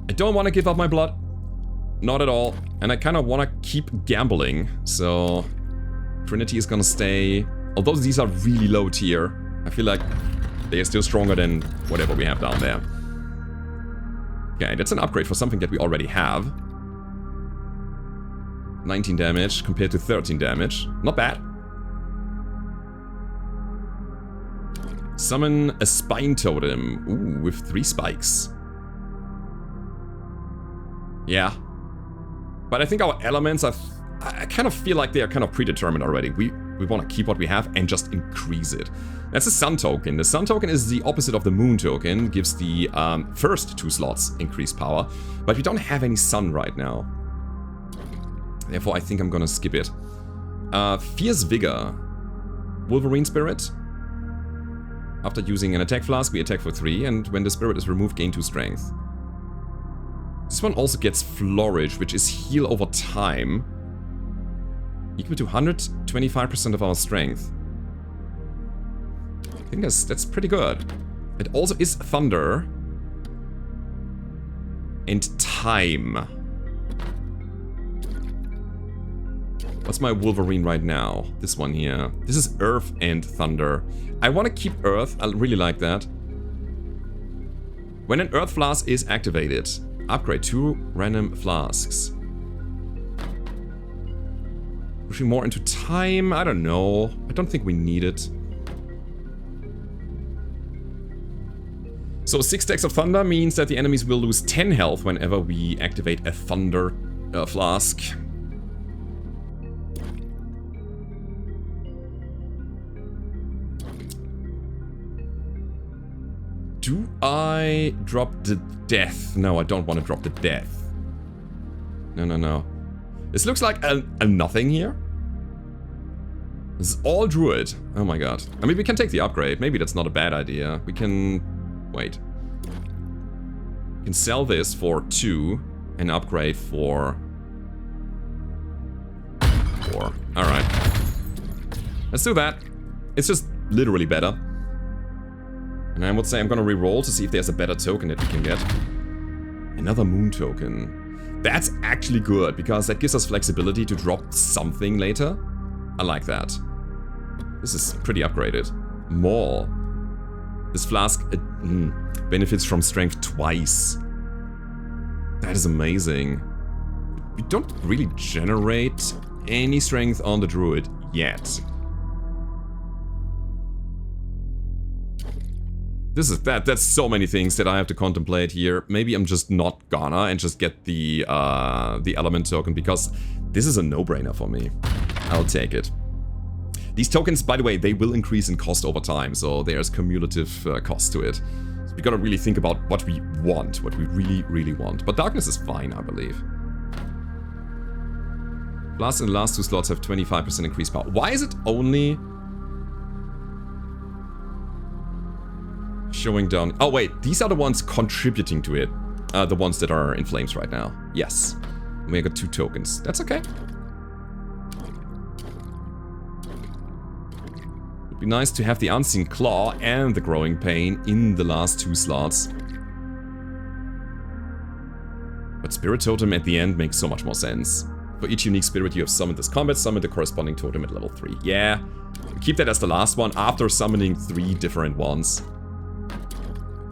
I don't want to give up my blood. Not at all. And I kind of want to keep gambling, so Trinity is gonna stay. Although these are really low tier, I feel like they are still stronger than whatever we have down there. Okay, that's an upgrade for something that we already have. 19 damage compared to 13 damage. Not bad. Summon a spine totem. Ooh, with 3 spikes. Yeah. But I think our elements are... I kind of feel like they are kind of predetermined already. We want to keep what we have and just increase it. That's a sun token. The sun token is the opposite of the moon token. Gives the first 2 slots increased power. But we don't have any sun right now. Therefore, I think I'm gonna skip it. Fierce Vigor. Wolverine Spirit. After using an attack flask, we attack for 3, and when the spirit is removed, gain 2 strength. This one also gets Flourish, which is heal over time. Equal to 125% of our strength. I think that's pretty good. It also is Thunder. And Time. What's my Wolverine right now? This one here. This is Earth and Thunder. I want to keep Earth. I really like that. When an Earth Flask is activated, upgrade 2 random flasks. Pushing more into time? I don't know. I don't think we need it. So 6 stacks of Thunder means that the enemies will lose 10 health whenever we activate a Thunder Flask. Do I drop the death? No, I don't want to drop the death. No. This looks like a nothing here. This is all druid. Oh my god. I mean, we can take the upgrade. Maybe that's not a bad idea. We can... Wait. We can sell this for 2 and upgrade for 4. Alright. Let's do that. It's just literally better. And I would say I'm gonna reroll to see if there's a better token that we can get. Another moon token. That's actually good, because that gives us flexibility to drop something later. I like that. This is pretty upgraded. More. This flask benefits from strength twice. That is amazing. We don't really generate any strength on the druid yet. That's so many things that I have to contemplate here. Maybe I'm just not gonna and just get the element token, because this is a no-brainer for me. I'll take it. These tokens, by the way, they will increase in cost over time, so there's cumulative cost to it. So we gotta really think about what we want, what we really, really want. But darkness is fine, I believe. Flask in the last 2 slots have 25% increased power. Why is it only showing down? Oh wait, these are the ones contributing to it. The ones that are in flames right now. Yes. We got 2 tokens. That's okay. It'd be nice to have the Unseen Claw and the Growing Pain in the last 2 slots. But Spirit Totem at the end makes so much more sense. For each unique spirit you have summoned this combat, summon the corresponding totem at level 3. Yeah, keep that as the last one after summoning 3 different ones.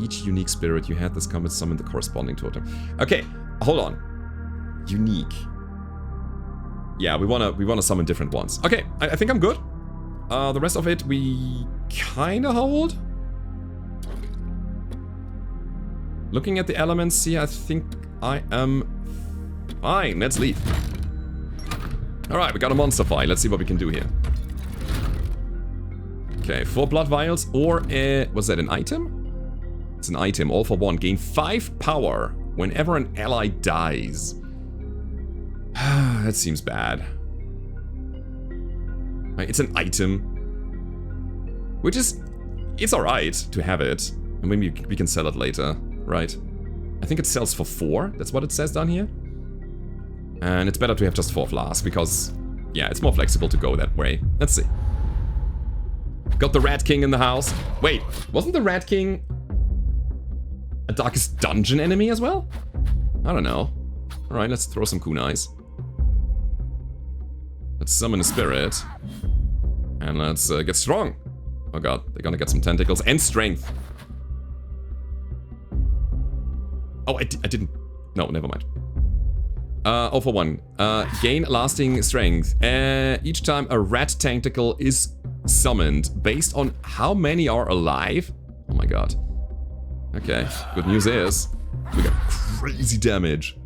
Each unique spirit you had this combat, summon the corresponding totem. Okay, hold on. Unique. Yeah, we wanna summon different ones. Okay, I think I'm good. The rest of it we kinda hold. Looking at the elements here, I think I am fine. Let's leave. Alright, we got a monster fight. Let's see what we can do here. Okay, 4 blood vials or was that an item? It's an item, all for 1. Gain 5 power whenever an ally dies. That seems bad. Right, it's an item. Which is... It's alright to have it. And maybe we can sell it later, right? I think it sells for 4. That's what it says down here. And it's better to have just 4 flasks, because, yeah, it's more flexible to go that way. Let's see. Got the Rat King in the house. Wait, wasn't the Rat King a Darkest Dungeon enemy as well? I don't know. Alright, let's throw some kunais. Let's summon a spirit. And let's get strong. Oh god, they're gonna get some tentacles and strength. Oh, I didn't... No, never mind. Oh, for 1. Gain lasting strength. Each time a rat tentacle is summoned, based on how many are alive. Oh my god. Okay, good news is we got crazy damage.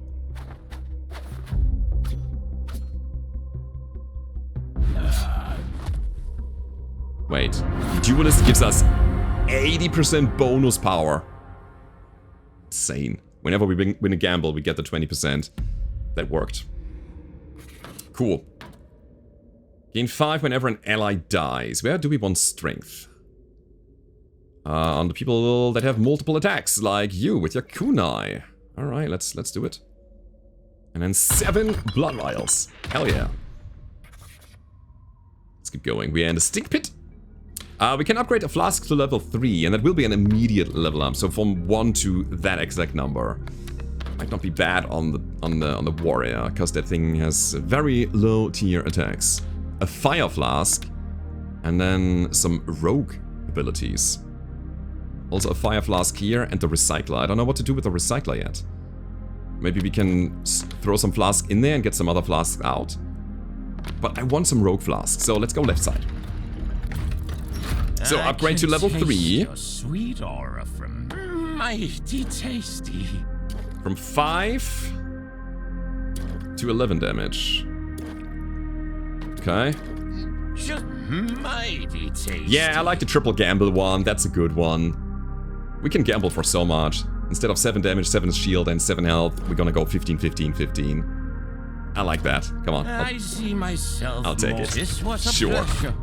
Wait, Duelist gives us 80% bonus power. Insane. Whenever we win a gamble, we get the 20%. That worked. Cool. Gain 5 whenever an ally dies. Where do we want strength? On the people that have multiple attacks, like you with your kunai. Alright, let's do it. And then 7 blood vials. Hell yeah. Let's keep going. We are in the stink pit. We can upgrade a flask to level 3, and that will be an immediate level up. So from 1 to that exact number. Might not be bad on the warrior, because that thing has very low tier attacks. A fire flask, and then some rogue abilities. Also a fire flask here, and the recycler. I don't know what to do with the recycler yet. Maybe we can throw some flask in there and get some other flasks out. But I want some rogue flasks, so let's go left side. So upgrade to level 3. Your sweet aura from mighty tasty. From 5 to 11 damage. Okay. Just mighty tasty. Yeah, I like the triple gamble one. That's a good one. We can gamble for so much. Instead of 7 damage, 7 shield, and 7 health, we're gonna go 15, 15, 15. I like that. Come on. I see myself. I'll take it. This was a Sure. pleasure.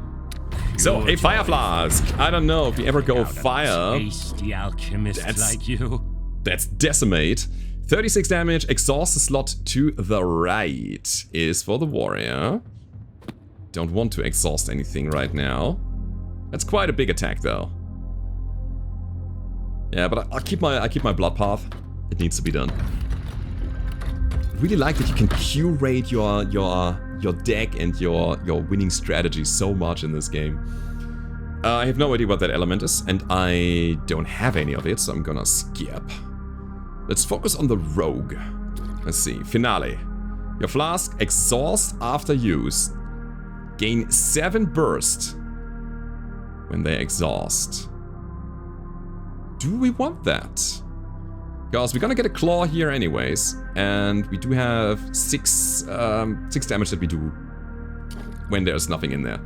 So, a fire flask. I don't know if you ever go Out of fire. tasty alchemists like you. That's decimate. 36 damage. Exhaust the slot to the right is for the warrior. Don't want to exhaust anything right now. That's quite a big attack though. Yeah, but I'll keep my blood path. It needs to be done. I really like that you can curate your deck and your winning strategy so much in this game. I have no idea what that element is, and I don't have any of it, so I'm gonna skip. Let's focus on the rogue. Let's see. Finale. Your flask exhaust after use. Gain 7 burst when they exhaust. Do we want that? Because we're gonna get a claw here anyways, and we do have 6 damage that we do when there's nothing in there.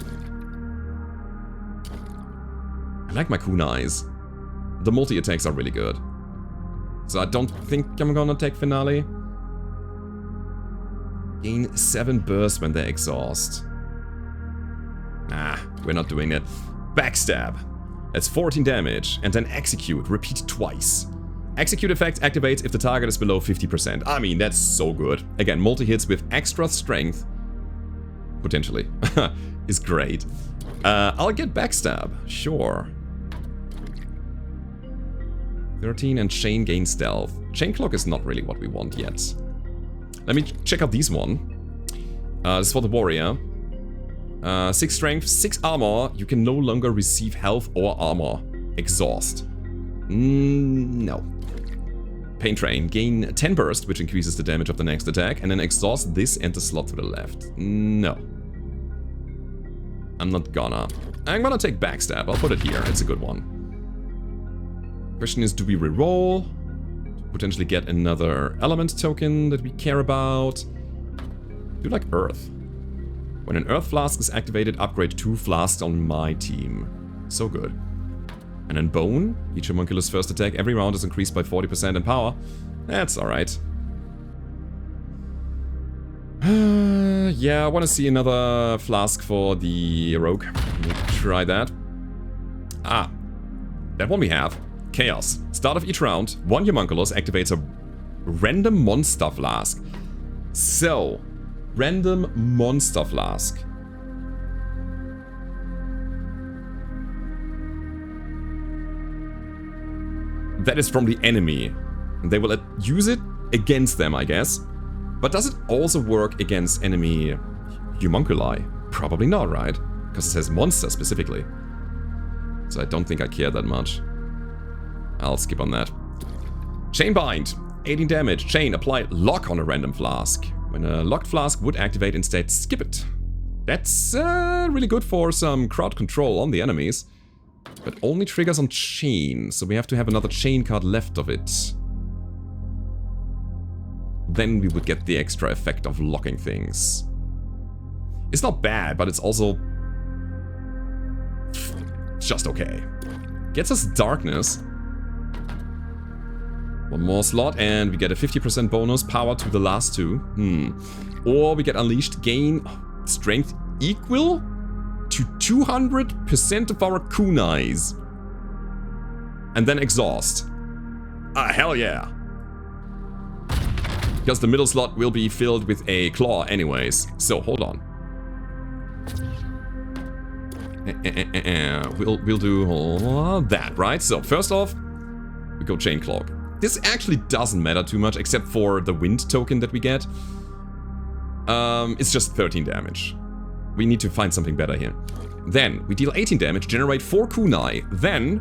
I like my kunais. The multi-attacks are really good. So I don't think I'm gonna take Finale. Gain 7 burst when they exhaust. Nah, we're not doing it. Backstab. That's 14 damage, and then execute. Repeat twice. Execute effect activates if the target is below 50%. I mean, that's so good. Again, multi-hits with extra strength, potentially, is great. I'll get backstab, sure. 13 and chain gain stealth. Chain clock is not really what we want yet. Let me check out these one. This is for the warrior. 6 strength, 6 armor. You can no longer receive health or armor. Exhaust. No. Pain Train. Gain 10 burst, which increases the damage of the next attack, and then exhaust this and the slot to the left. No. I'm not gonna. I'm gonna take Backstab. I'll put it here. It's a good one. Question is, do we reroll? Potentially get another element token that we care about. Do like Earth. When an Earth Flask is activated, upgrade 2 flasks on my team. So good. And then Bone. Each homunculus first attack every round is increased by 40% in power. That's alright. Yeah, I want to see another flask for the rogue. We'll try that. Ah, that one we have. Chaos. Start of each round, 1 homunculus activates a random monster flask. So, random monster flask. That is from the enemy. They will use it against them, I guess. But does it also work against enemy homunculi? Probably not, right? Because it says monster specifically. So I don't think I care that much. I'll skip on that. Chain Bind. 18 damage. Chain. Apply lock on a random flask. When a locked flask would activate, instead skip it. That's really good for some crowd control on the enemies. But only triggers on chain, so we have to have another chain card left of it. Then we would get the extra effect of locking things. It's not bad, but it's also just okay. Gets us darkness. One more slot and we get a 50% bonus power to the last 2. Or we get unleashed, gain strength equal to 200% of our kunais. And then exhaust. Ah, hell yeah. Because the middle slot will be filled with a claw anyways. So, hold on. We'll do that, right? So, first off, we go Chain Cloak. This actually doesn't matter too much, except for the wind token that we get. It's just 13 damage. We need to find something better here. Then, we deal 18 damage, generate 4 kunai. Then,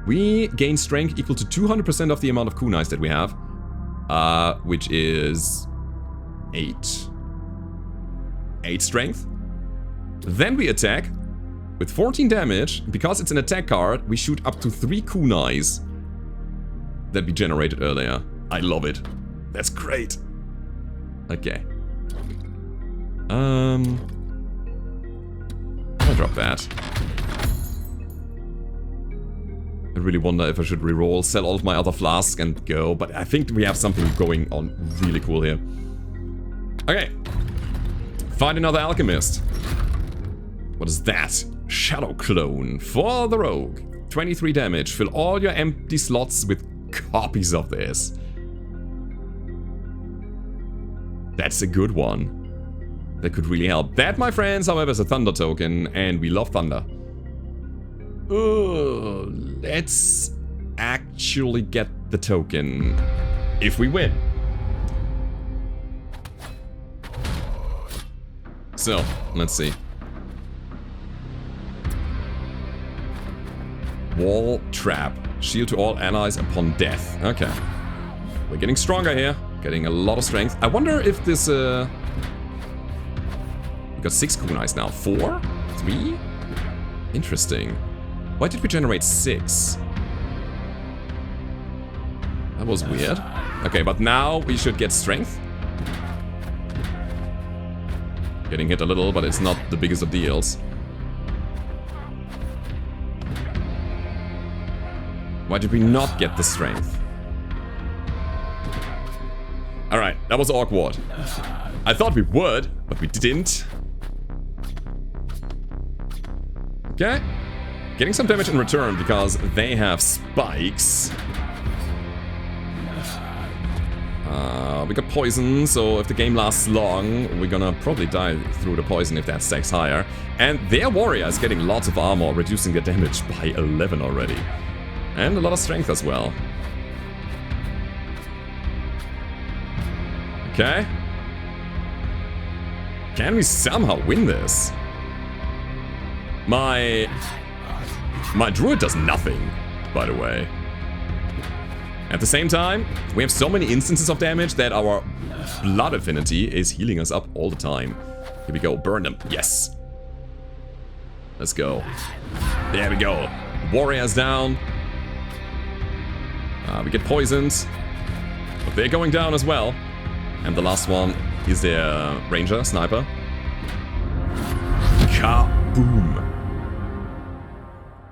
we gain strength equal to 200% of the amount of kunais that we have. Which is 8. 8 strength. Then we attack with 14 damage. Because it's an attack card, we shoot up to 3 kunais that we generated earlier. I love it. That's great. Okay. I'll drop that. I really wonder if I should reroll, sell all of my other flasks and go, but I think we have something going on really cool here. Okay, Find another alchemist. What is that? Shadow clone for the rogue. 23 damage. Fill all your empty slots with copies of this. That's a good one. That could really help. That, my friends, however, is a thunder token, and we love thunder. Let's actually get the token if we win. So, let's see. Wall trap. Shield to all allies upon death. Okay. We're getting stronger here. Getting a lot of strength. I wonder if this... We got 6 kunais now. 4? 3? Interesting. Why did we generate 6? That was weird. Okay, but now we should get strength. Getting hit a little, but it's not the biggest of deals. Why did we not get the strength? Alright, that was awkward. I thought we would, but we didn't. Okay. Getting some damage in return because they have spikes. We got poison, so if the game lasts long, we're gonna probably die through the poison if that stacks higher. And their warrior is getting lots of armor, reducing their damage by 11 already. And a lot of strength as well. Okay. Can we somehow win this? My druid does nothing, by the way. At the same time, we have so many instances of damage that our blood affinity is healing us up all the time. Here we go, burn them, yes. Let's go. There we go. Warrior's down. We get poisoned, but they're going down as well. And the last one is their ranger, sniper. Kaboom.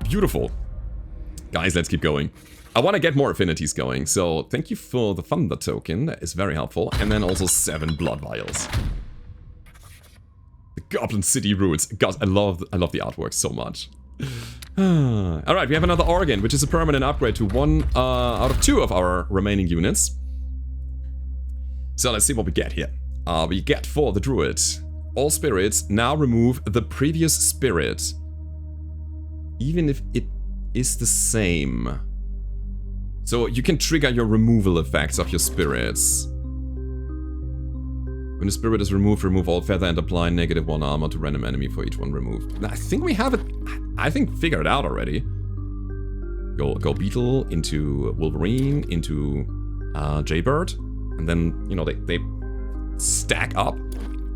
Beautiful. Guys, let's keep going. I want to get more affinities going, so thank you for the thunder token. That is very helpful. And then also 7 blood vials. The Goblin City roots. God, I love the artwork so much. Alright, we have another organ, which is a permanent upgrade to 1 out of 2 of our remaining units. So let's see what we get here. We get for the druid. All spirits now remove the previous spirit. Even if it is the same. So you can trigger your removal effects of your spirits. When a spirit is removed, remove all feather and apply -1 armor to random enemy for each one removed. I think we have it, I think, figured out already. Go Beetle into Wolverine, into Jaybird. And then, you know, they stack up.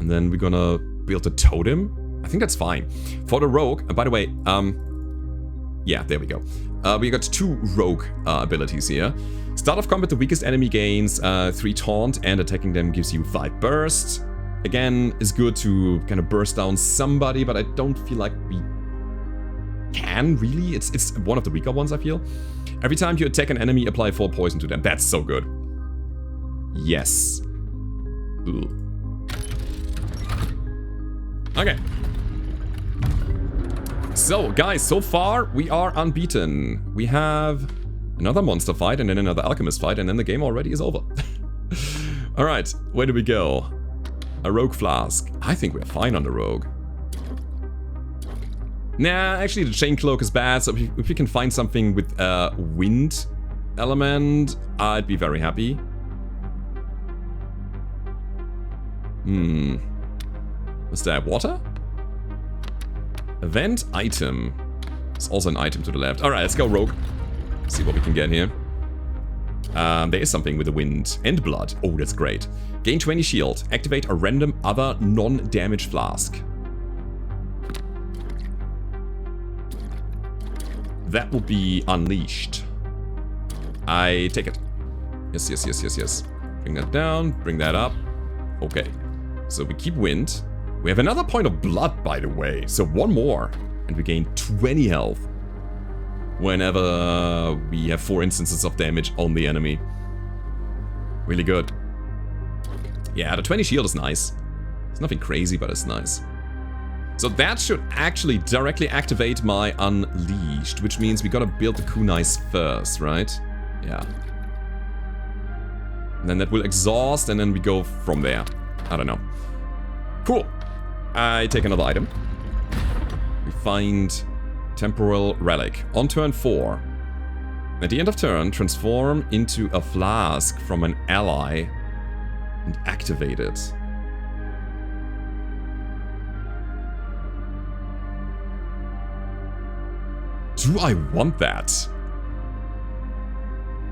And then we're gonna build a totem. I think that's fine. For the rogue, by the way, yeah, there we go. We got 2 rogue abilities here. Start of combat, the weakest enemy gains 3 taunt, and attacking them gives you 5 burst. Again, is good to kind of burst down somebody, but I don't feel like we can really. It's one of the weaker ones, I feel. Every time you attack an enemy, apply 4 poison to them. That's so good. Yes. Ooh. Okay. So, guys, so far we are unbeaten. We have another monster fight and then another alchemist fight, and then the game already is over. Alright, where do we go? A rogue flask. I think we're fine on the rogue. Nah, actually the chain cloak is bad, so if we can find something with a wind element, I'd be very happy. What's that? Water? Event item. There's also an item to the left. Alright, let's go rogue. See what we can get here. There is something with the wind and blood. Oh, that's great. Gain 20 shield. Activate a random other non-damage flask. That will be unleashed. I take it. Yes, yes, yes, yes, yes. Bring that down. Bring that up. Okay. So we keep wind. We have another point of blood, by the way. So 1 more. And we gain 20 health. Whenever we have 4 instances of damage on the enemy. Really good. Yeah, the 20 shield is nice. It's nothing crazy, but it's nice. So that should actually directly activate my Unleashed, which means we gotta build the kunais first, right? Yeah. And then that will exhaust, and then we go from there. I don't know. Cool. I take another item. We find Temporal Relic. On turn 4. At the end of turn, transform into a flask from an ally and activate it. Do I want that?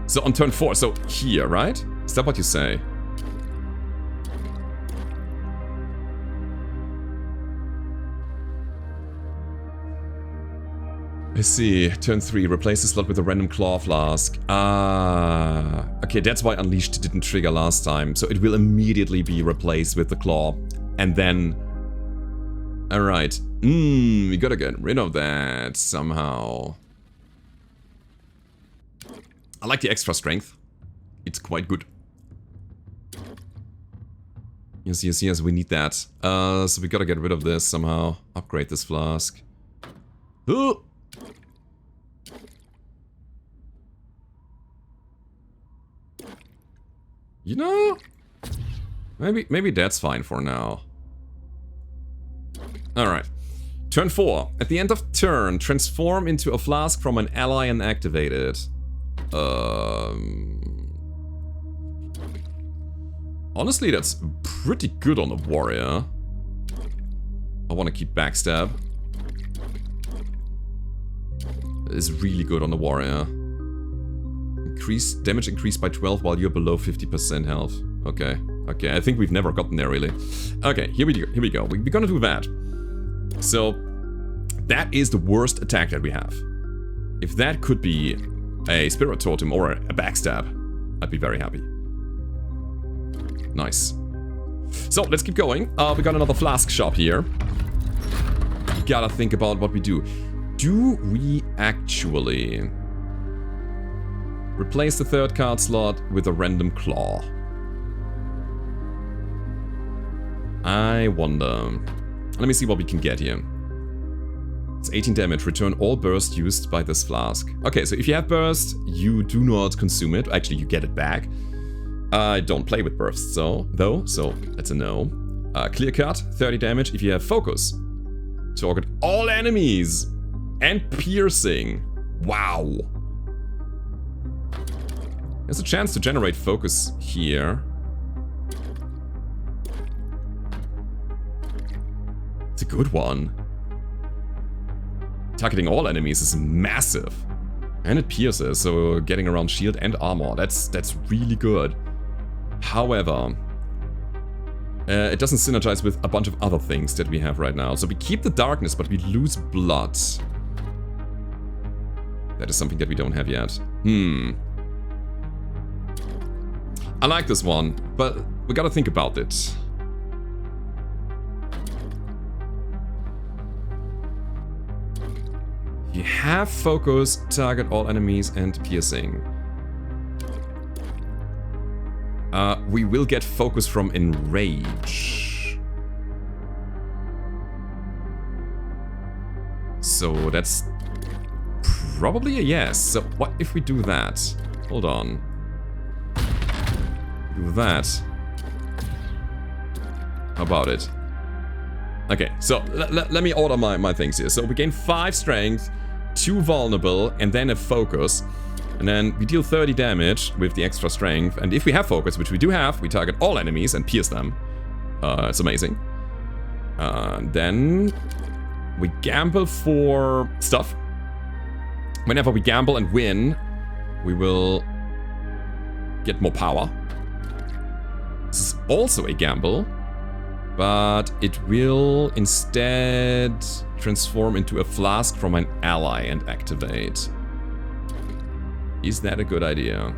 So on turn 4, so here, right? Is that what you say? I see. Turn 3, replace the slot with a random claw flask. Ah, okay, that's why Unleashed didn't trigger last time. So it will immediately be replaced with the claw. And then... Alright. We gotta get rid of that somehow. I like the extra strength. It's quite good. Yes, yes, yes, we need that. So we gotta get rid of this somehow. Upgrade this flask. Oh! You know, maybe that's fine for now. Alright. Turn 4. At the end of turn, transform into a flask from an ally and activate it. Honestly, that's pretty good on the warrior. I want to keep backstab. It's really good on the warrior. Damage increased by 12 while you're below 50% health. Okay, okay, I think we've never gotten there really. Okay, here we go. We're gonna do that. So, that is the worst attack that we have. If that could be a Spirit Totem or a backstab, I'd be very happy. Nice. So, let's keep going. We got another flask shop here. We gotta think about what we do. Do we actually... replace the 3rd card slot with a random claw? I wonder. Let me see what we can get here. It's 18 damage. Return all burst used by this flask. Okay, so if you have burst, you do not consume it. Actually, you get it back. I don't play with bursts, though, so that's a no. Clear cut, 30 damage. If you have focus, target all enemies and piercing. Wow. There's a chance to generate focus here. It's a good one. Targeting all enemies is massive. And it pierces, so getting around shield and armor, that's really good. However, it doesn't synergize with a bunch of other things that we have right now. So we keep the darkness, but we lose blood. That is something that we don't have yet. I like this one, but we gotta think about it. You have focus, target all enemies, and piercing. We will get focus from enrage. So that's probably a yes. So what if we do that? Hold on. Do that. How about it? Okay, so let me order my things here. So we gain 5 strength, 2 vulnerable, and then a focus. And then we deal 30 damage with the extra strength. And if we have focus, which we do have, we target all enemies and pierce them. It's amazing. Then we gamble for stuff. Whenever we gamble and win, we will get more power. This is also a gamble, but it will instead transform into a flask from an ally and activate. Is that a good idea?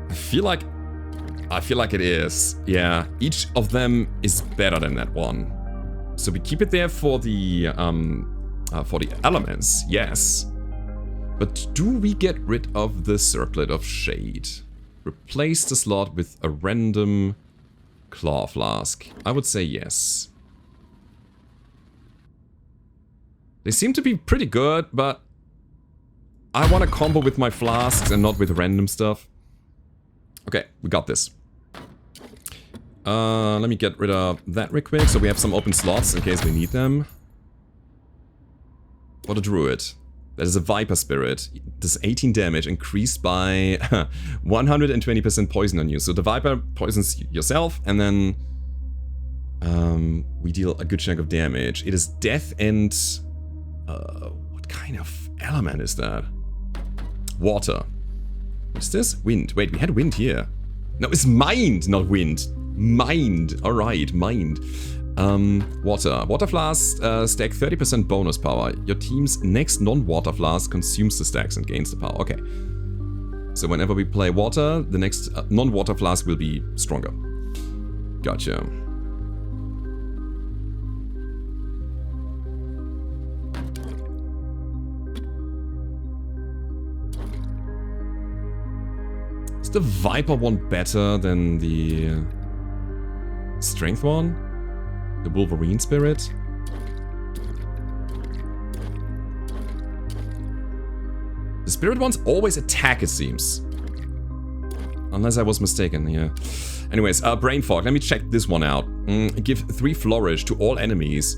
I feel like it is. Yeah, each of them is better than that one. So we keep it there for the elements, yes. But do we get rid of the Circlet of Shade? Replace the slot with a random claw flask. I would say yes. They seem to be pretty good, but I want to combo with my flasks and not with random stuff. Okay, we got this. Let me get rid of that real quick, so we have some open slots in case we need them. What a druid. That is a Viper Spirit. Does 18 damage, increased by 120% poison on you. So the Viper poisons yourself, and then we deal a good chunk of damage. It is death and... what kind of element is that? Water. What's this? Wind. Wait, we had wind here. No, it's mind, not wind. Mind. Alright, mind. Water. Water flasks stack 30% bonus power. Your team's next non-water flask consumes the stacks and gains the power. Okay. So whenever we play water, the next non-water flask will be stronger. Gotcha. Is the Viper one better than the Strength one? The Wolverine Spirit? The Spirit ones always attack, it seems. Unless I was mistaken here. Anyways, Brain Fog. Let me check this one out. Give 3 Flourish to all enemies.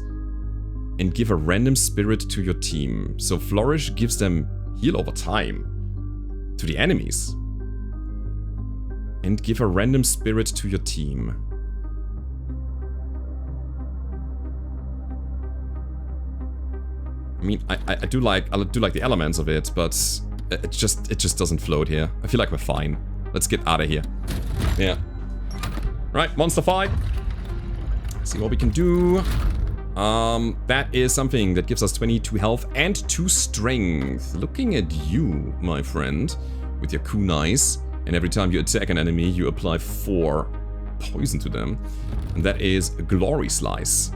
And give a random spirit to your team. So Flourish gives them heal over time. To the enemies. And give a random spirit to your team. I mean, I do like the elements of it, but it just doesn't float here. I feel like we're fine. Let's get out of here. Yeah. Right, monster fight. See what we can do. That is something that gives us 22 health and 2 strength. Looking at you, my friend, with your kunais, and every time you attack an enemy, you apply 4 poison to them, and that is a Glory Slice.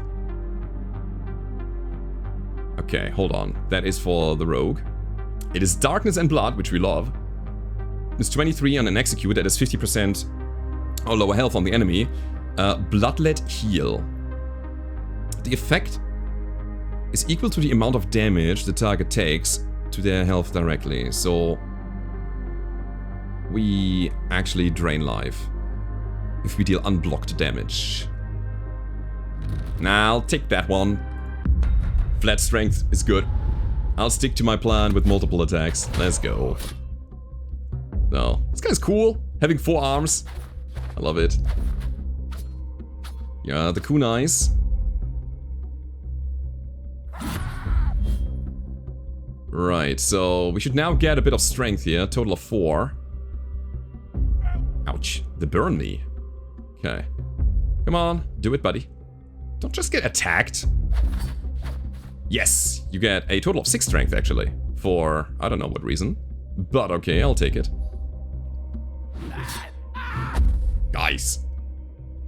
Okay, hold on. That is for the rogue. It is Darkness and Blood, which we love. It's 23 on an execute. That is 50% or lower health on the enemy. Bloodlet Heal. The effect is equal to the amount of damage the target takes to their health directly. So we actually drain life if we deal unblocked damage. Now I'll take that one. Flat strength is good. I'll stick to my plan with multiple attacks. Let's go. No, this guy's cool. Having 4 arms. I love it. Yeah, the kunais. Right, so we should now get a bit of strength here. Total of 4. Ouch. They burn me. Okay. Come on, do it, buddy. Don't just get attacked. Yes, you get a total of 6 strength, actually. For, I don't know what reason. But okay, I'll take it. Guys.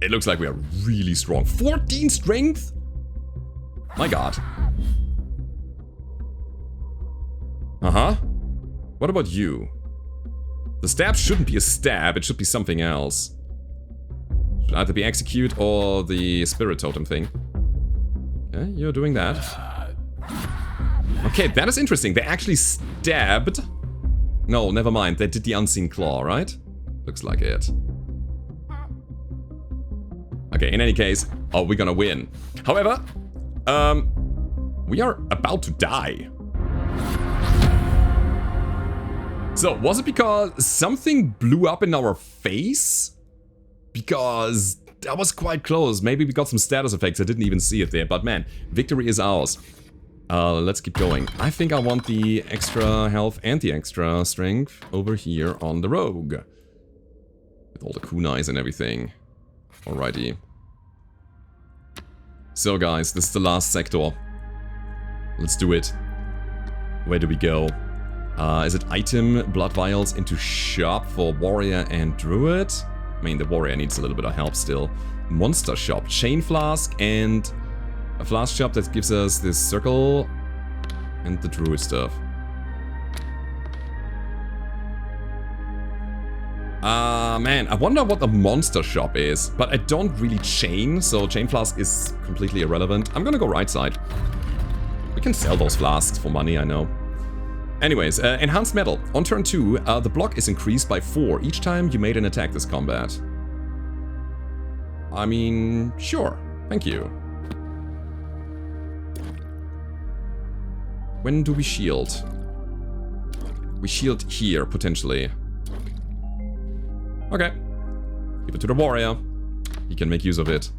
It looks like we are really strong. 14 strength? My god. Uh-huh. What about you? The stab shouldn't be a stab, it should be something else. Should either be execute or the spirit totem thing. Okay, you're doing that. Okay, that is interesting. They actually stabbed. No, never mind. They did the unseen claw, right? Looks like it. Okay, in any case, we're gonna win. However, we are about to die. So, was it because something blew up in our face? Because that was quite close. Maybe we got some status effects. I didn't even see it there. But man, victory is ours. Let's keep going. I think I want the extra health and the extra strength over here on the rogue. With all the kunais and everything. Alrighty. So guys, this is the last sector. Let's do it. Where do we go? Is it item, blood vials into shop for warrior and druid? I mean, the warrior needs a little bit of help still. Monster shop, chain flask, and a flask shop that gives us this circle and the druid stuff. Man, I wonder what the monster shop is, but I don't really chain, so chain flask is completely irrelevant. I'm gonna go right side. We can sell those flasks for money, I know. Anyways, enhanced metal. On turn 2, the block is increased by 4 each time you made an attack this combat. I mean, sure. Thank you. When do we shield? We shield here, potentially. Okay. Give it to the warrior. He can make use of it.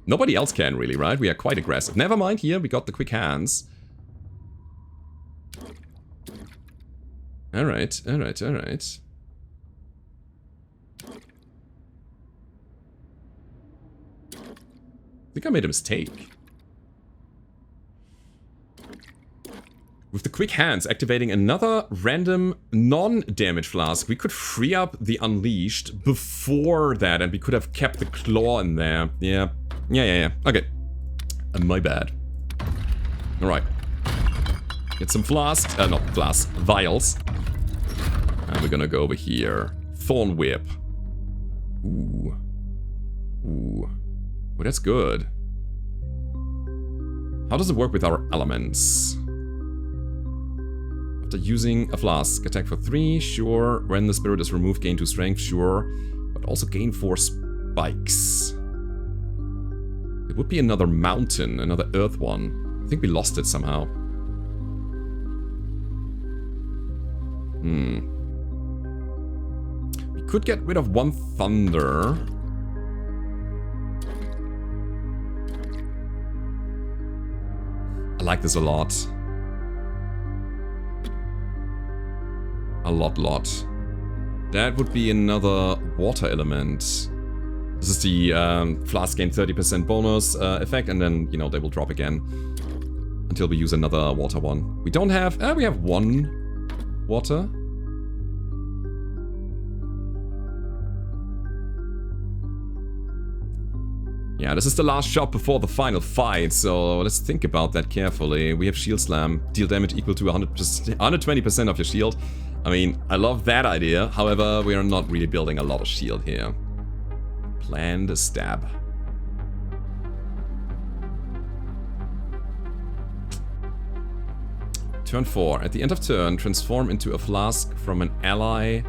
Nobody else can really, right? We are quite aggressive. Never mind, here we got the quick hands. Alright, alright, alright. I think I made a mistake. With the quick hands activating another random non-damage flask, we could free up the Unleashed before that, and we could have kept the claw in there. Yeah. Okay. My bad. Alright. Get some flasks. Not flasks. Vials. And we're gonna go over here. Thorn Whip. Ooh. Ooh. Oh, that's good. How does it work with our elements? After using a flask, attack for 3, sure. When the spirit is removed, gain 2 strength, sure. But also gain 4 spikes. It would be another mountain, another earth one. I think we lost it somehow. We could get rid of 1 thunder. I like this a lot. A lot. That would be another water element. This is the flask gain 30% bonus effect, and then, you know, they will drop again until we use another water one. We don't have... we have 1 water. Yeah, this is the last shop before the final fight, so let's think about that carefully. We have Shield Slam, deal damage equal to 120% of your shield. I mean, I love that idea, however, we are not really building a lot of shield here. Plan the stab. Turn 4. At the end of turn, transform into a flask from an ally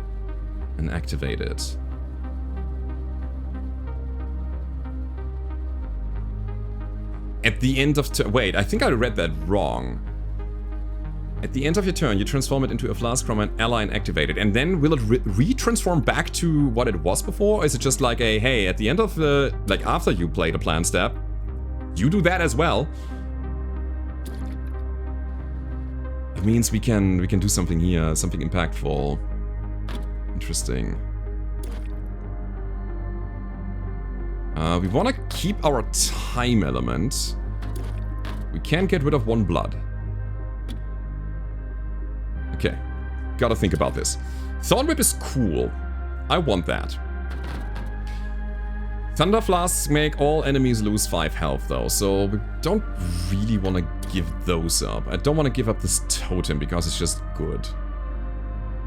and activate it. At the end of turn... Wait, I think I read that wrong. At the end of your turn, you transform it into a flask from an ally and activate it. And then will it re-transform back to what it was before? Or is it just like a, hey, at the end of the... Like, after you play the plan step, you do that as well. It means we can do something here, something impactful. Interesting. We want to keep our time element. We can get rid of 1 blood. Okay, gotta think about this. Thorn Whip is cool. I want that. Thunder Flasks make all enemies lose 5 health though, so we don't really want to give those up. I don't want to give up this totem because it's just good.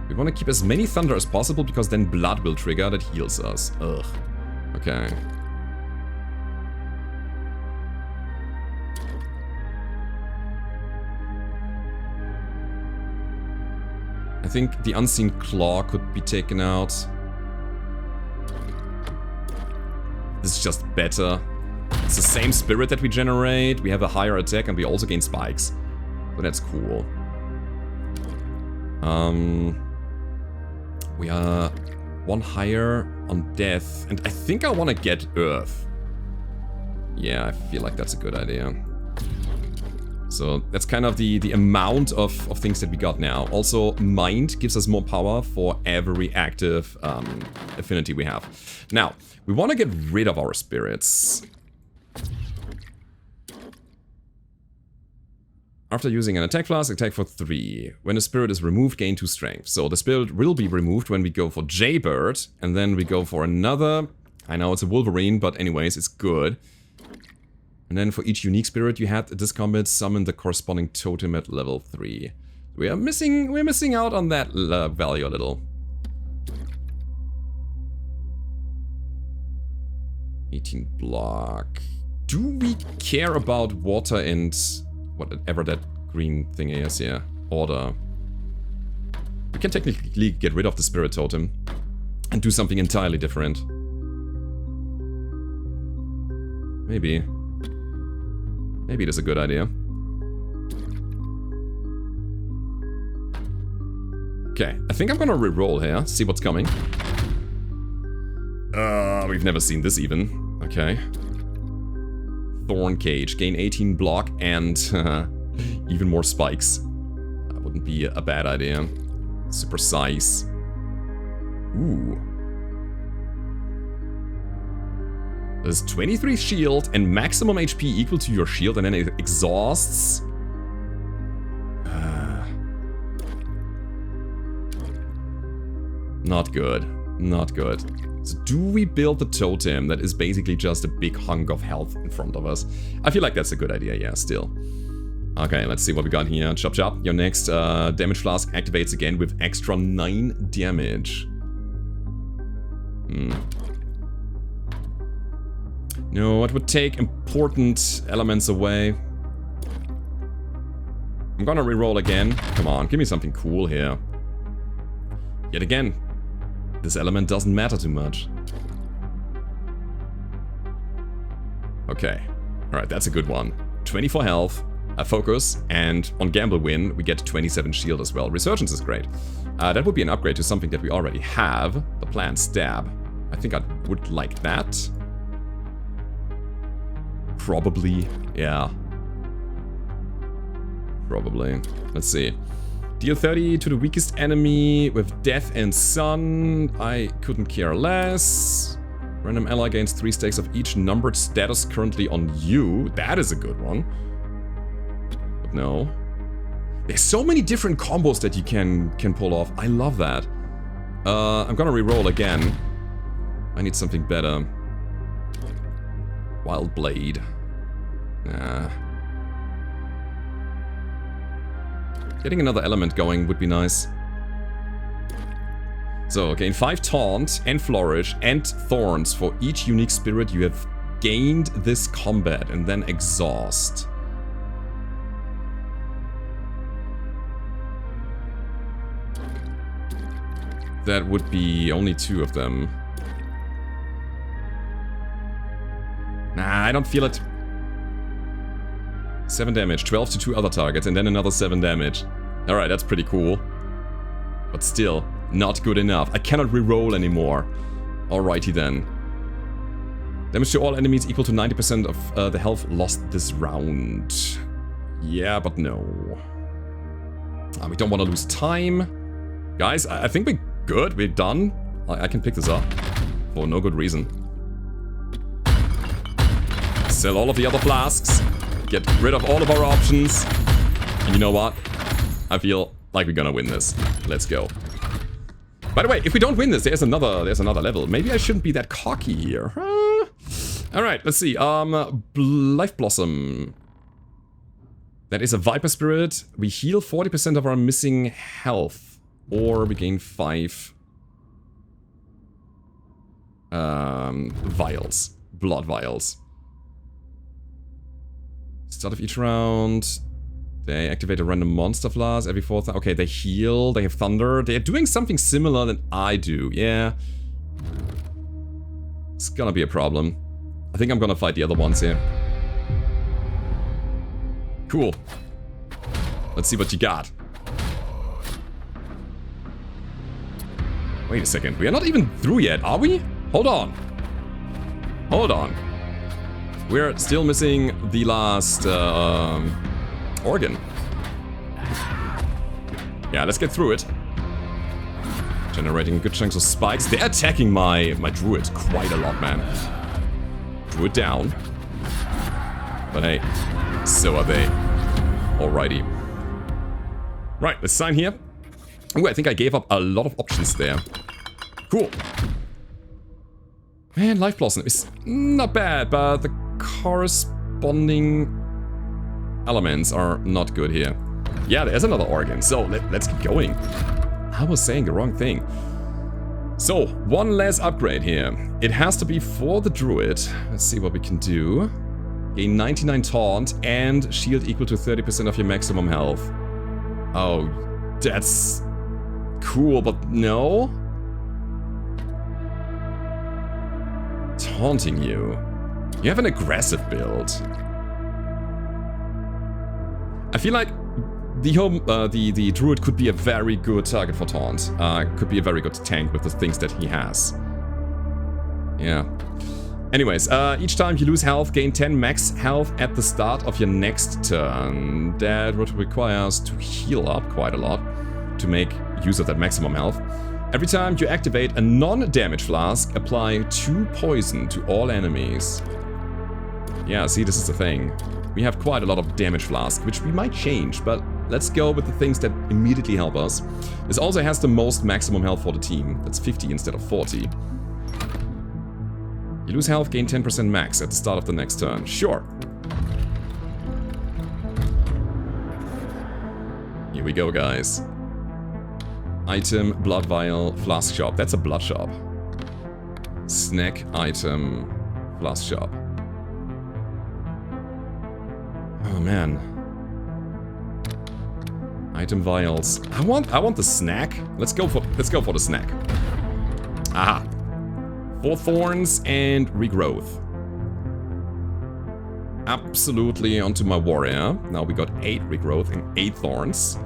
We want to keep as many thunder as possible because then blood will trigger that heals us. Ugh. Okay. I think the Unseen Claw could be taken out. This is just better. It's the same spirit that we generate. We have a higher attack and we also gain spikes. So that's cool. We are 1 higher on death. And I think I want to get Earth. Yeah, I feel like that's a good idea. So that's kind of the amount of things that we got now. Also, Mind gives us more power for every active affinity we have. Now, we want to get rid of our spirits. After using an attack flask, attack for 3. When a spirit is removed, gain 2 strength. So the spirit will be removed when we go for Jaybird, and then we go for another... I know it's a Wolverine, but anyways, it's good. And then for each unique spirit you had at this combat, summon the corresponding totem at level 3. We're missing out on that value a little. 18 block. Do we care about water and whatever that green thing is? Yeah, order. We can technically get rid of the spirit totem and do something entirely different. Maybe. Maybe it is a good idea. Okay, I think I'm gonna reroll here, see what's coming. We've never seen this even. Okay. Thorn Cage, gain 18 block and even more spikes. That wouldn't be a bad idea. Super size. Ooh. There's 23 shield and maximum HP equal to your shield, and then it exhausts. Not good. Not good. So do we build the totem that is basically just a big hunk of health in front of us? I feel like that's a good idea, yeah, still. Okay, let's see what we got here. Chop chop. Your next damage flask activates again with extra 9 damage. No, it would take important elements away. I'm gonna reroll again. Come on, give me something cool here. Yet again, this element doesn't matter too much. Okay. Alright, that's a good one. 24 health, a focus, and on Gamble Win, we get 27 shield as well. Resurgence is great. That would be an upgrade to something that we already have. The Planned Stab. I think I would like that. Probably. Yeah. Probably. Let's see. Deal 30 to the weakest enemy with Death and Sun. I couldn't care less. Random ally gains 3 stacks of each numbered status currently on you. That is a good one. But no. There's so many different combos that you can pull off. I love that. I'm gonna reroll again. I need something better. Wild Blade. Nah. Getting another element going would be nice. So, gain 5 Taunt and Flourish and Thorns for each unique spirit you have gained this combat, and then Exhaust. That would be only 2 of them. Nah, I don't feel it. 7 damage, 12 to 2 other targets, and then another 7 damage. Alright, that's pretty cool. But still, not good enough. I cannot reroll anymore. Alrighty then. Damage to all enemies equal to 90% of the health lost this round. Yeah, but no. We don't want to lose time. Guys, I think we're good. We're done. I can pick this up for no good reason. Sell all of the other flasks. Get rid of all of our options. And you know what? I feel like we're gonna win this. Let's go. By the way, if we don't win this, there's another level. Maybe I shouldn't be that cocky here. Alright, let's see. Life Blossom. That is a Viper Spirit. We heal 40% of our missing health. Or we gain 5 vials. Blood vials. Start of each round. They activate a random monster flask every 4th. Okay, they heal. They have thunder. They're doing something similar than I do. Yeah. It's gonna be a problem. I think I'm gonna fight the other ones here. Cool. Let's see what you got. Wait a second. We are not even through yet, are we? Hold on. Hold on. We're still missing the last organ. Yeah, let's get through it. Generating good chunks of spikes. They're attacking my druid quite a lot, man. Druid down. But hey, so are they. Alrighty. Right, let's sign here. Ooh, I think I gave up a lot of options there. Cool. Man, Life Blossom is not bad, but the corresponding elements are not good here. Yeah, there's another organ, so let's keep going. I was saying the wrong thing. So, one last upgrade here. It has to be for the druid. Let's see what we can do. Gain 99 taunt and shield equal to 30% of your maximum health. Oh, that's cool, but no? Taunting you. You have an aggressive build. I feel like the druid could be a very good target for taunt. Could be a very good tank with the things that he has. Yeah. Anyways, each time you lose health, gain 10 max health at the start of your next turn. That would require us to heal up quite a lot to make use of that maximum health. Every time you activate a non-damage flask, apply 2 poison to all enemies. Yeah, see, this is the thing. We have quite a lot of damage flask, which we might change, but let's go with the things that immediately help us. This also has the most maximum health for the team. That's 50 instead of 40. You lose health, gain 10% max at the start of the next turn. Sure. Here we go, guys. Item, blood vial, flask shop. That's a blood shop. Snack, item, flask shop. Oh man. Item vials. I want the snack. Let's go for the snack. Aha. 4 thorns and regrowth. Absolutely onto my warrior. Now we got 8 regrowth and 8 thorns.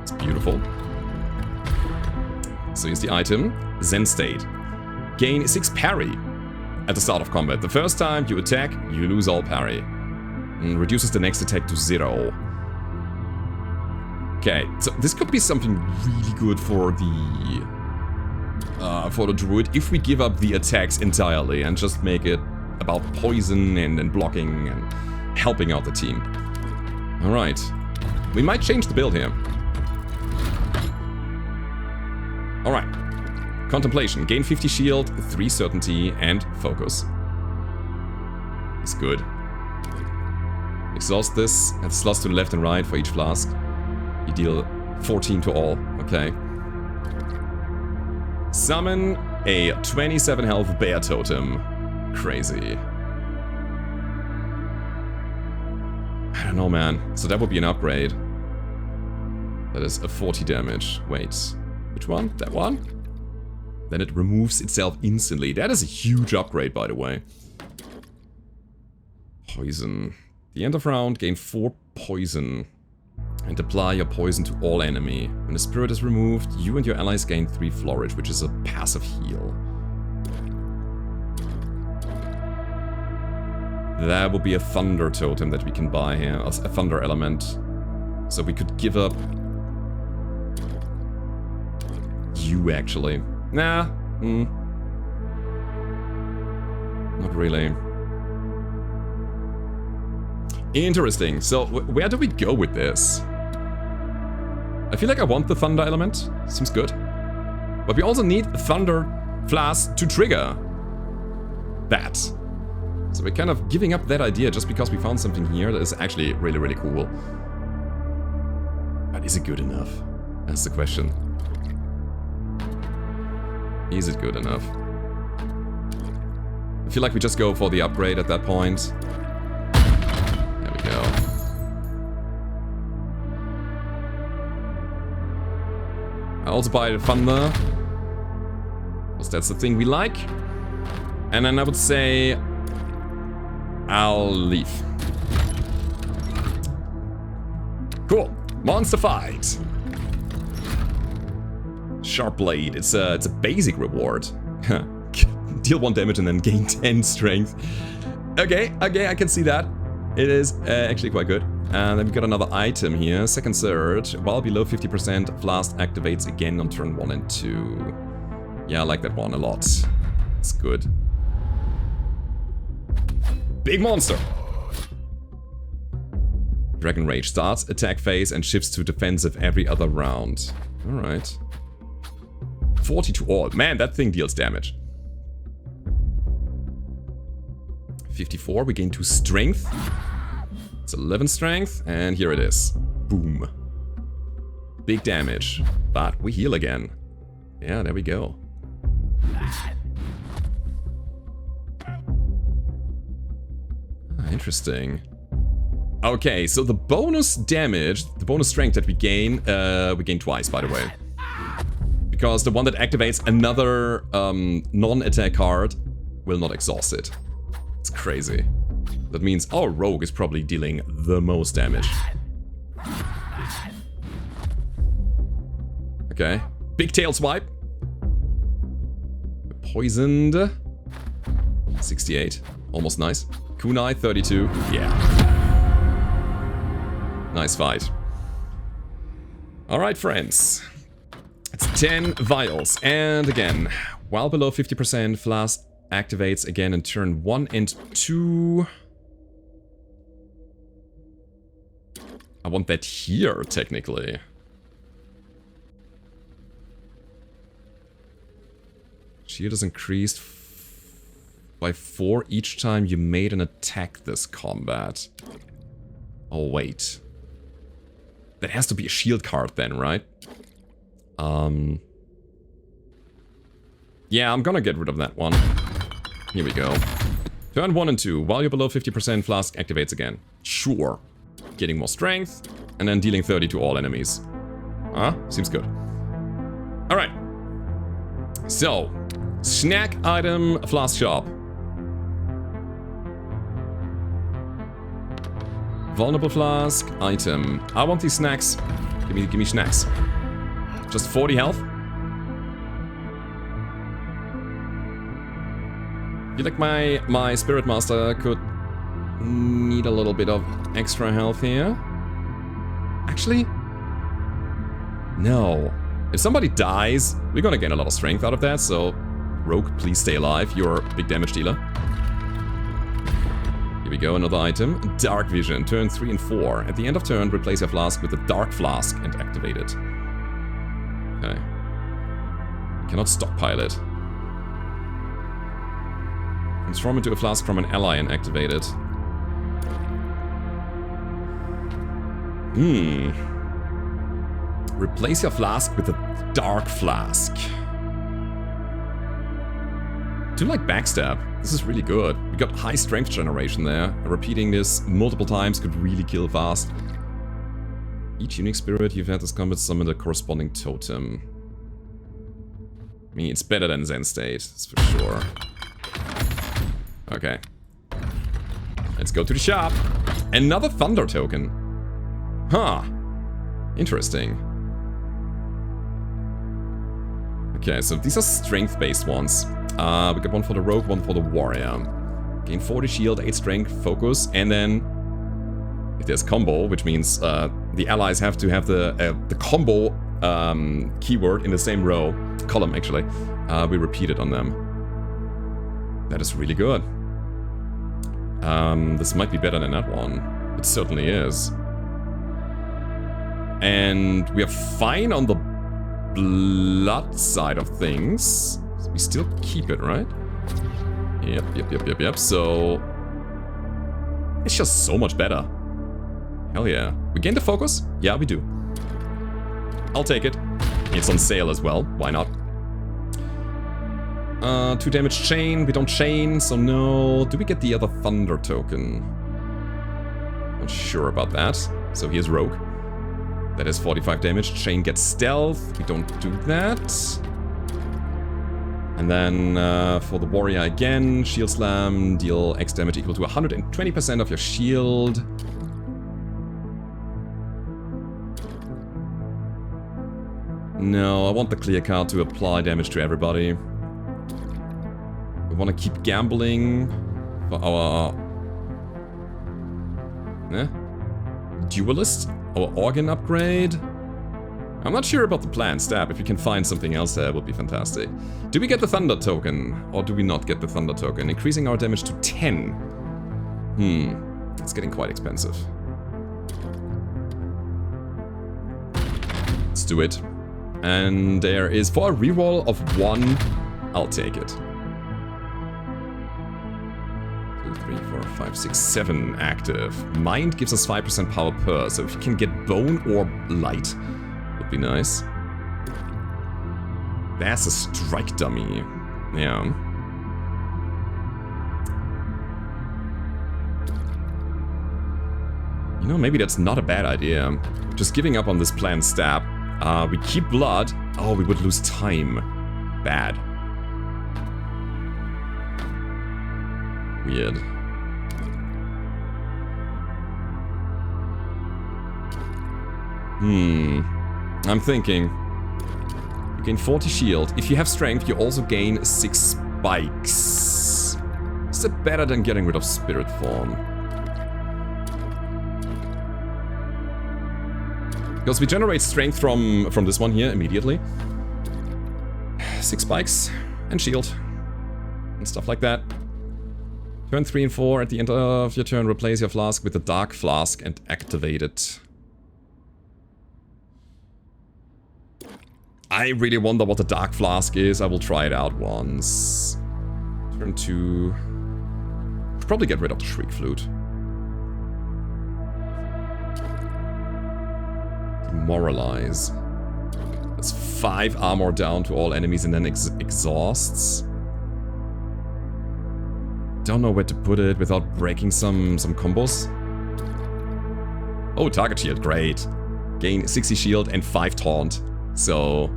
It's beautiful. So here's the item. Zen State. Gain 6 parry at the start of combat. The first time you attack, you lose all parry. And reduces the next attack to 0. Okay, so this could be something really good for the druid if we give up the attacks entirely and just make it about poison and blocking and helping out the team. Alright. We might change the build here. Alright. Contemplation. Gain 50 shield, 3 certainty, and focus. It's good. Exhaust this, add slots to the left and right for each flask. You deal 14 to all. Okay. Summon a 27 health bear totem. Crazy. I don't know, man. So that would be an upgrade. That is a 40 damage. Wait. Which one? That one? Then it removes itself instantly. That is a huge upgrade, by the way. Poison. The end of round, gain 4 poison. And apply your poison to all enemy. When the spirit is removed, you and your allies gain 3 flourish, which is a passive heal. That would be a thunder totem that we can buy here, a thunder element. So we could give up you, actually. Nah, not really. Interesting. So where do we go with this? I feel like I want the thunder element. Seems good. But we also need thunder flask to trigger that. So we're kind of giving up that idea just because we found something here that is actually really, really cool. But is it good enough? That's the question. Is it good enough? I feel like we just go for the upgrade at that point. There we go. I also buy the thunder, because that's the thing we like. And then I would say I'll leave. Cool. Monster fight. Sharp blade. It's a basic reward. Deal 1 damage and then gain 10 strength. Okay, I can see that. It is actually quite good. And then we got another item here. Second surge. While below 50%, Flask activates again on turn 1 and 2. Yeah, I like that one a lot. It's good. Big monster! Dragon Rage starts attack phase and shifts to defensive every other round. Alright. 40 to all. Man, that thing deals damage. 54, we gain 2 strength. It's 11 strength, and here it is. Boom. Big damage. But we heal again. Yeah, there we go. Interesting. Okay, so the bonus damage, the bonus strength that we gain twice, by the way. Because the one that activates another non-attack card will not exhaust it. It's crazy. That means our rogue is probably dealing the most damage. Okay. Big tail swipe. Poisoned. 68. Almost nice. Kunai, 32. Yeah. Nice fight. Alright, friends. It's 10 vials. And again, while below 50%, Flask activates again in turn 1 and 2. I want that here, technically. Shield is increased by 4 each time you made an attack this combat. Oh, wait. That has to be a shield card then, right? Yeah, I'm gonna get rid of that one. Here we go. Turn 1 and 2. While you're below 50%, Flask activates again. Sure. Getting more strength, and then dealing 30 to all enemies. Huh? Seems good. Alright. So, snack item, Flask shop. Vulnerable Flask, item. I want these snacks. Give me snacks. Just 40 health. I feel like my Spirit Master could need a little bit of extra health here. Actually, no. If somebody dies, we're gonna gain a lot of strength out of that, so Rogue, please stay alive. You're a big damage dealer. Here we go, another item. Dark Vision, turn 3 and 4. At the end of turn, replace your flask with a Dark Flask and activate it. Okay. You cannot stockpile it. Transform into a flask from an ally and activate it. Replace your flask with a Dark Flask. Do like backstab. This is really good. We got high strength generation there. Repeating this multiple times could really kill fast. Each unique spirit you've had this combat summon a corresponding totem. I mean, it's better than Zen State, that's for sure. Okay. Let's go to the shop. Another Thunder token. Huh. Interesting. Okay, so these are strength-based ones. We got one for the rogue, one for the warrior. Gain 40 shield, 8 strength, focus, and then if there's combo, which means the allies have to have the combo keyword in the same row, column actually, we repeat it on them. That is really good. This might be better than that one. It certainly is. And we are fine on the blood side of things. So we still keep it, right? Yep. So it's just so much better. Hell yeah. We gain the focus? Yeah, we do. I'll take it. It's on sale as well. Why not? 2 damage chain. We don't chain, so no. Do we get the other Thunder token? Not sure about that. So here's Rogue. That is 45 damage. Chain gets stealth. We don't do that. And then for the warrior again, shield slam, deal X damage equal to 120% of your shield. No, I want the clear card to apply damage to everybody. We want to keep gambling for our duelist, our organ upgrade. I'm not sure about the plan, Stab. If you can find something else there, it would be fantastic. Do we get the Thunder token? Or do we not get the Thunder token? Increasing our damage to 10. It's getting quite expensive. Let's do it. And there is, for a reroll of 1, I'll take it. 2, 3, 4, 5, 6, 7 active. Mind gives us 5% power per, so if you can get bone or light, would be nice. That's a strike dummy. Yeah. You know, maybe that's not a bad idea. Just giving up on this planned stab. We keep blood. Oh, we would lose time. Bad. Weird. I'm thinking. You gain 40 shield. If you have strength, you also gain 6 spikes. Is it better than getting rid of spirit form? Because we generate strength from this one here immediately. 6 spikes and shield and stuff like that. Turn 3 and 4 at the end of your turn, replace your flask with the dark flask and activate it. I really wonder what the dark flask is. I will try it out once. Turn 2. Should probably get rid of the shriek flute. Demoralize. That's 5 armor down to all enemies and then exhausts. Don't know where to put it without breaking some combos. Oh, target shield, great. Gain 60 shield and 5 taunt. So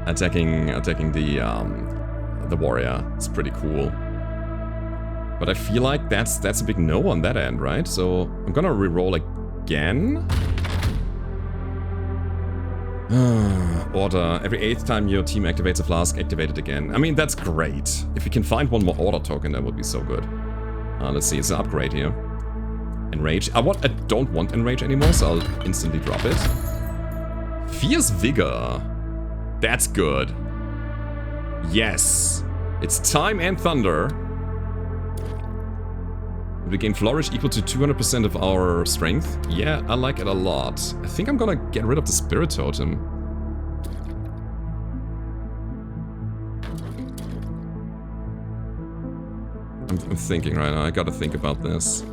attacking the warrior is pretty cool. But I feel like that's a big no on that end, right? So I'm gonna reroll again. Order. Every 8th time your team activates a flask, activate it again. I mean, that's great. If we can find one more order token, that would be so good. Let's see, it's an upgrade here. Enrage. I don't want Enrage anymore, so I'll instantly drop it. Fierce Vigor. That's good. Yes. It's Time and Thunder. We gain Flourish equal to 200% of our strength. Yeah, I like it a lot. I think I'm gonna get rid of the Spirit Totem. I'm thinking right now. I gotta think about this.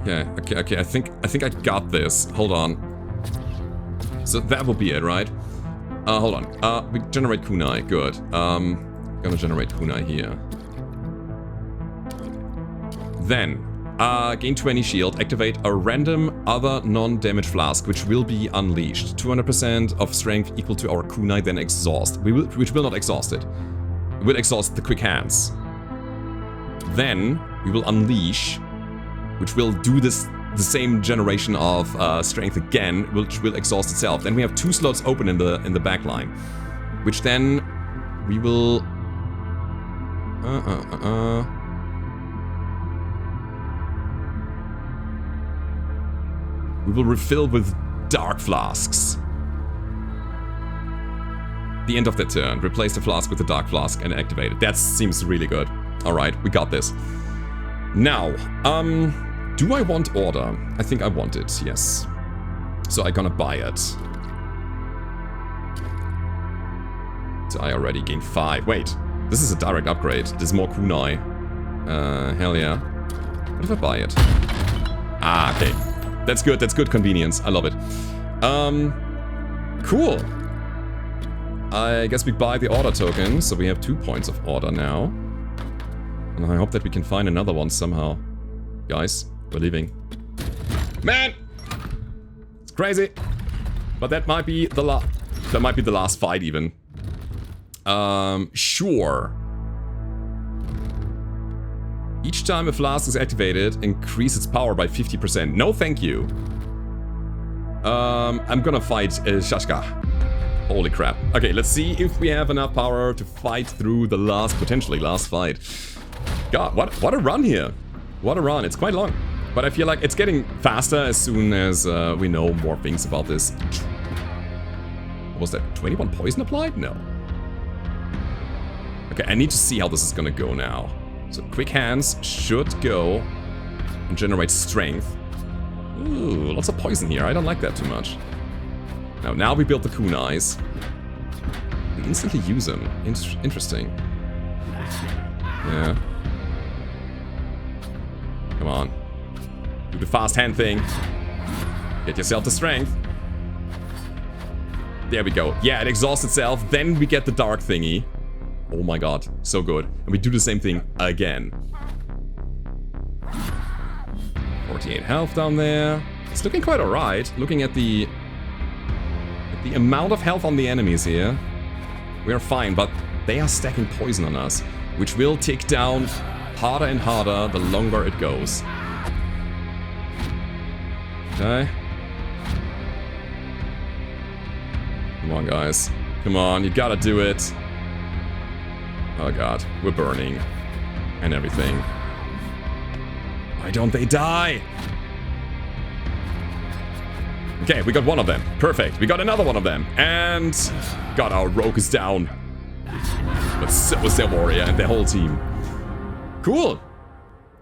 Okay. I think I got this. Hold on. So that will be it, right? Hold on. We generate kunai. Good. Gonna generate kunai here. Then, gain 20 shield. Activate a random other non-damage flask, which will be unleashed. 200% of strength equal to our kunai, then exhaust. Which will not exhaust it. It will exhaust the quick hands. Then we will unleash, which will do the same generation of strength again, which will exhaust itself. Then we have 2 slots open in the back line, which then we will we will refill with dark flasks. The end of that turn, replace the flask with the dark flask and activate it. That seems really good. All right, we got this. Now, do I want order? I think I want it, yes. So I'm gonna buy it. So I already gained 5. Wait, this is a direct upgrade. There's more kunai. Hell yeah. What if I buy it? Ah, okay. That's good convenience. I love it. Cool. I guess we buy the order token, so we have 2 points of order now. And I hope that we can find another one somehow. Guys. We're leaving. Man! It's crazy. But that might be the last fight even. Sure. Each time a flask is activated, increase its power by 50%. No thank you. I'm gonna fight Shashka. Holy crap. Okay, let's see if we have enough power to fight through the potentially last fight. God, what a run here. What a run. It's quite long. But I feel like it's getting faster as soon as we know more things about this. What was that? 21 poison applied? No. Okay, I need to see how this is gonna go now. So quick hands should go and generate strength. Ooh, lots of poison here. I don't like that too much. Now we build the kunais. We instantly use them. Interesting. Yeah. Come on. Do the fast hand thing. Get yourself the strength. There we go. Yeah, it exhausts itself. Then we get the dark thingy. Oh my god, so good. And we do the same thing again. 48 health down there. It's looking quite alright. Looking at the amount of health on the enemies here. We are fine, but they are stacking poison on us, which will tick down harder and harder the longer it goes. Okay. Come on, guys. Come on, you gotta do it. Oh god, we're burning. And everything. Why don't they die? Okay, we got one of them. Perfect. We got another one of them. And... God, our rogue is down. But so is their warrior and their whole team. Cool.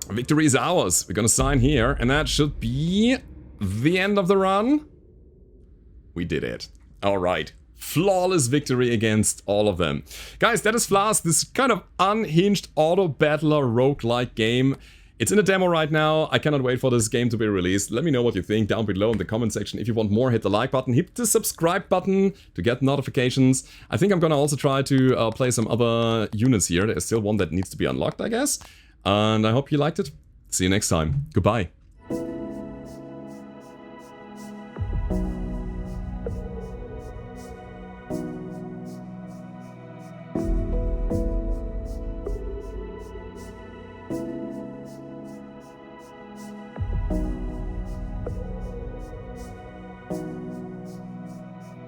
Victory is ours. We're gonna sign here. And that should be the end of the run. We did it. Alright. Flawless victory against all of them. Guys, that is Flask. This kind of unhinged auto-battler roguelike game. It's in a demo right now. I cannot wait for this game to be released. Let me know what you think down below in the comment section. If you want more, hit the like button. Hit the subscribe button to get notifications. I think I'm gonna also try to play some other units here. There's still one that needs to be unlocked, I guess. And I hope you liked it. See you next time. Goodbye.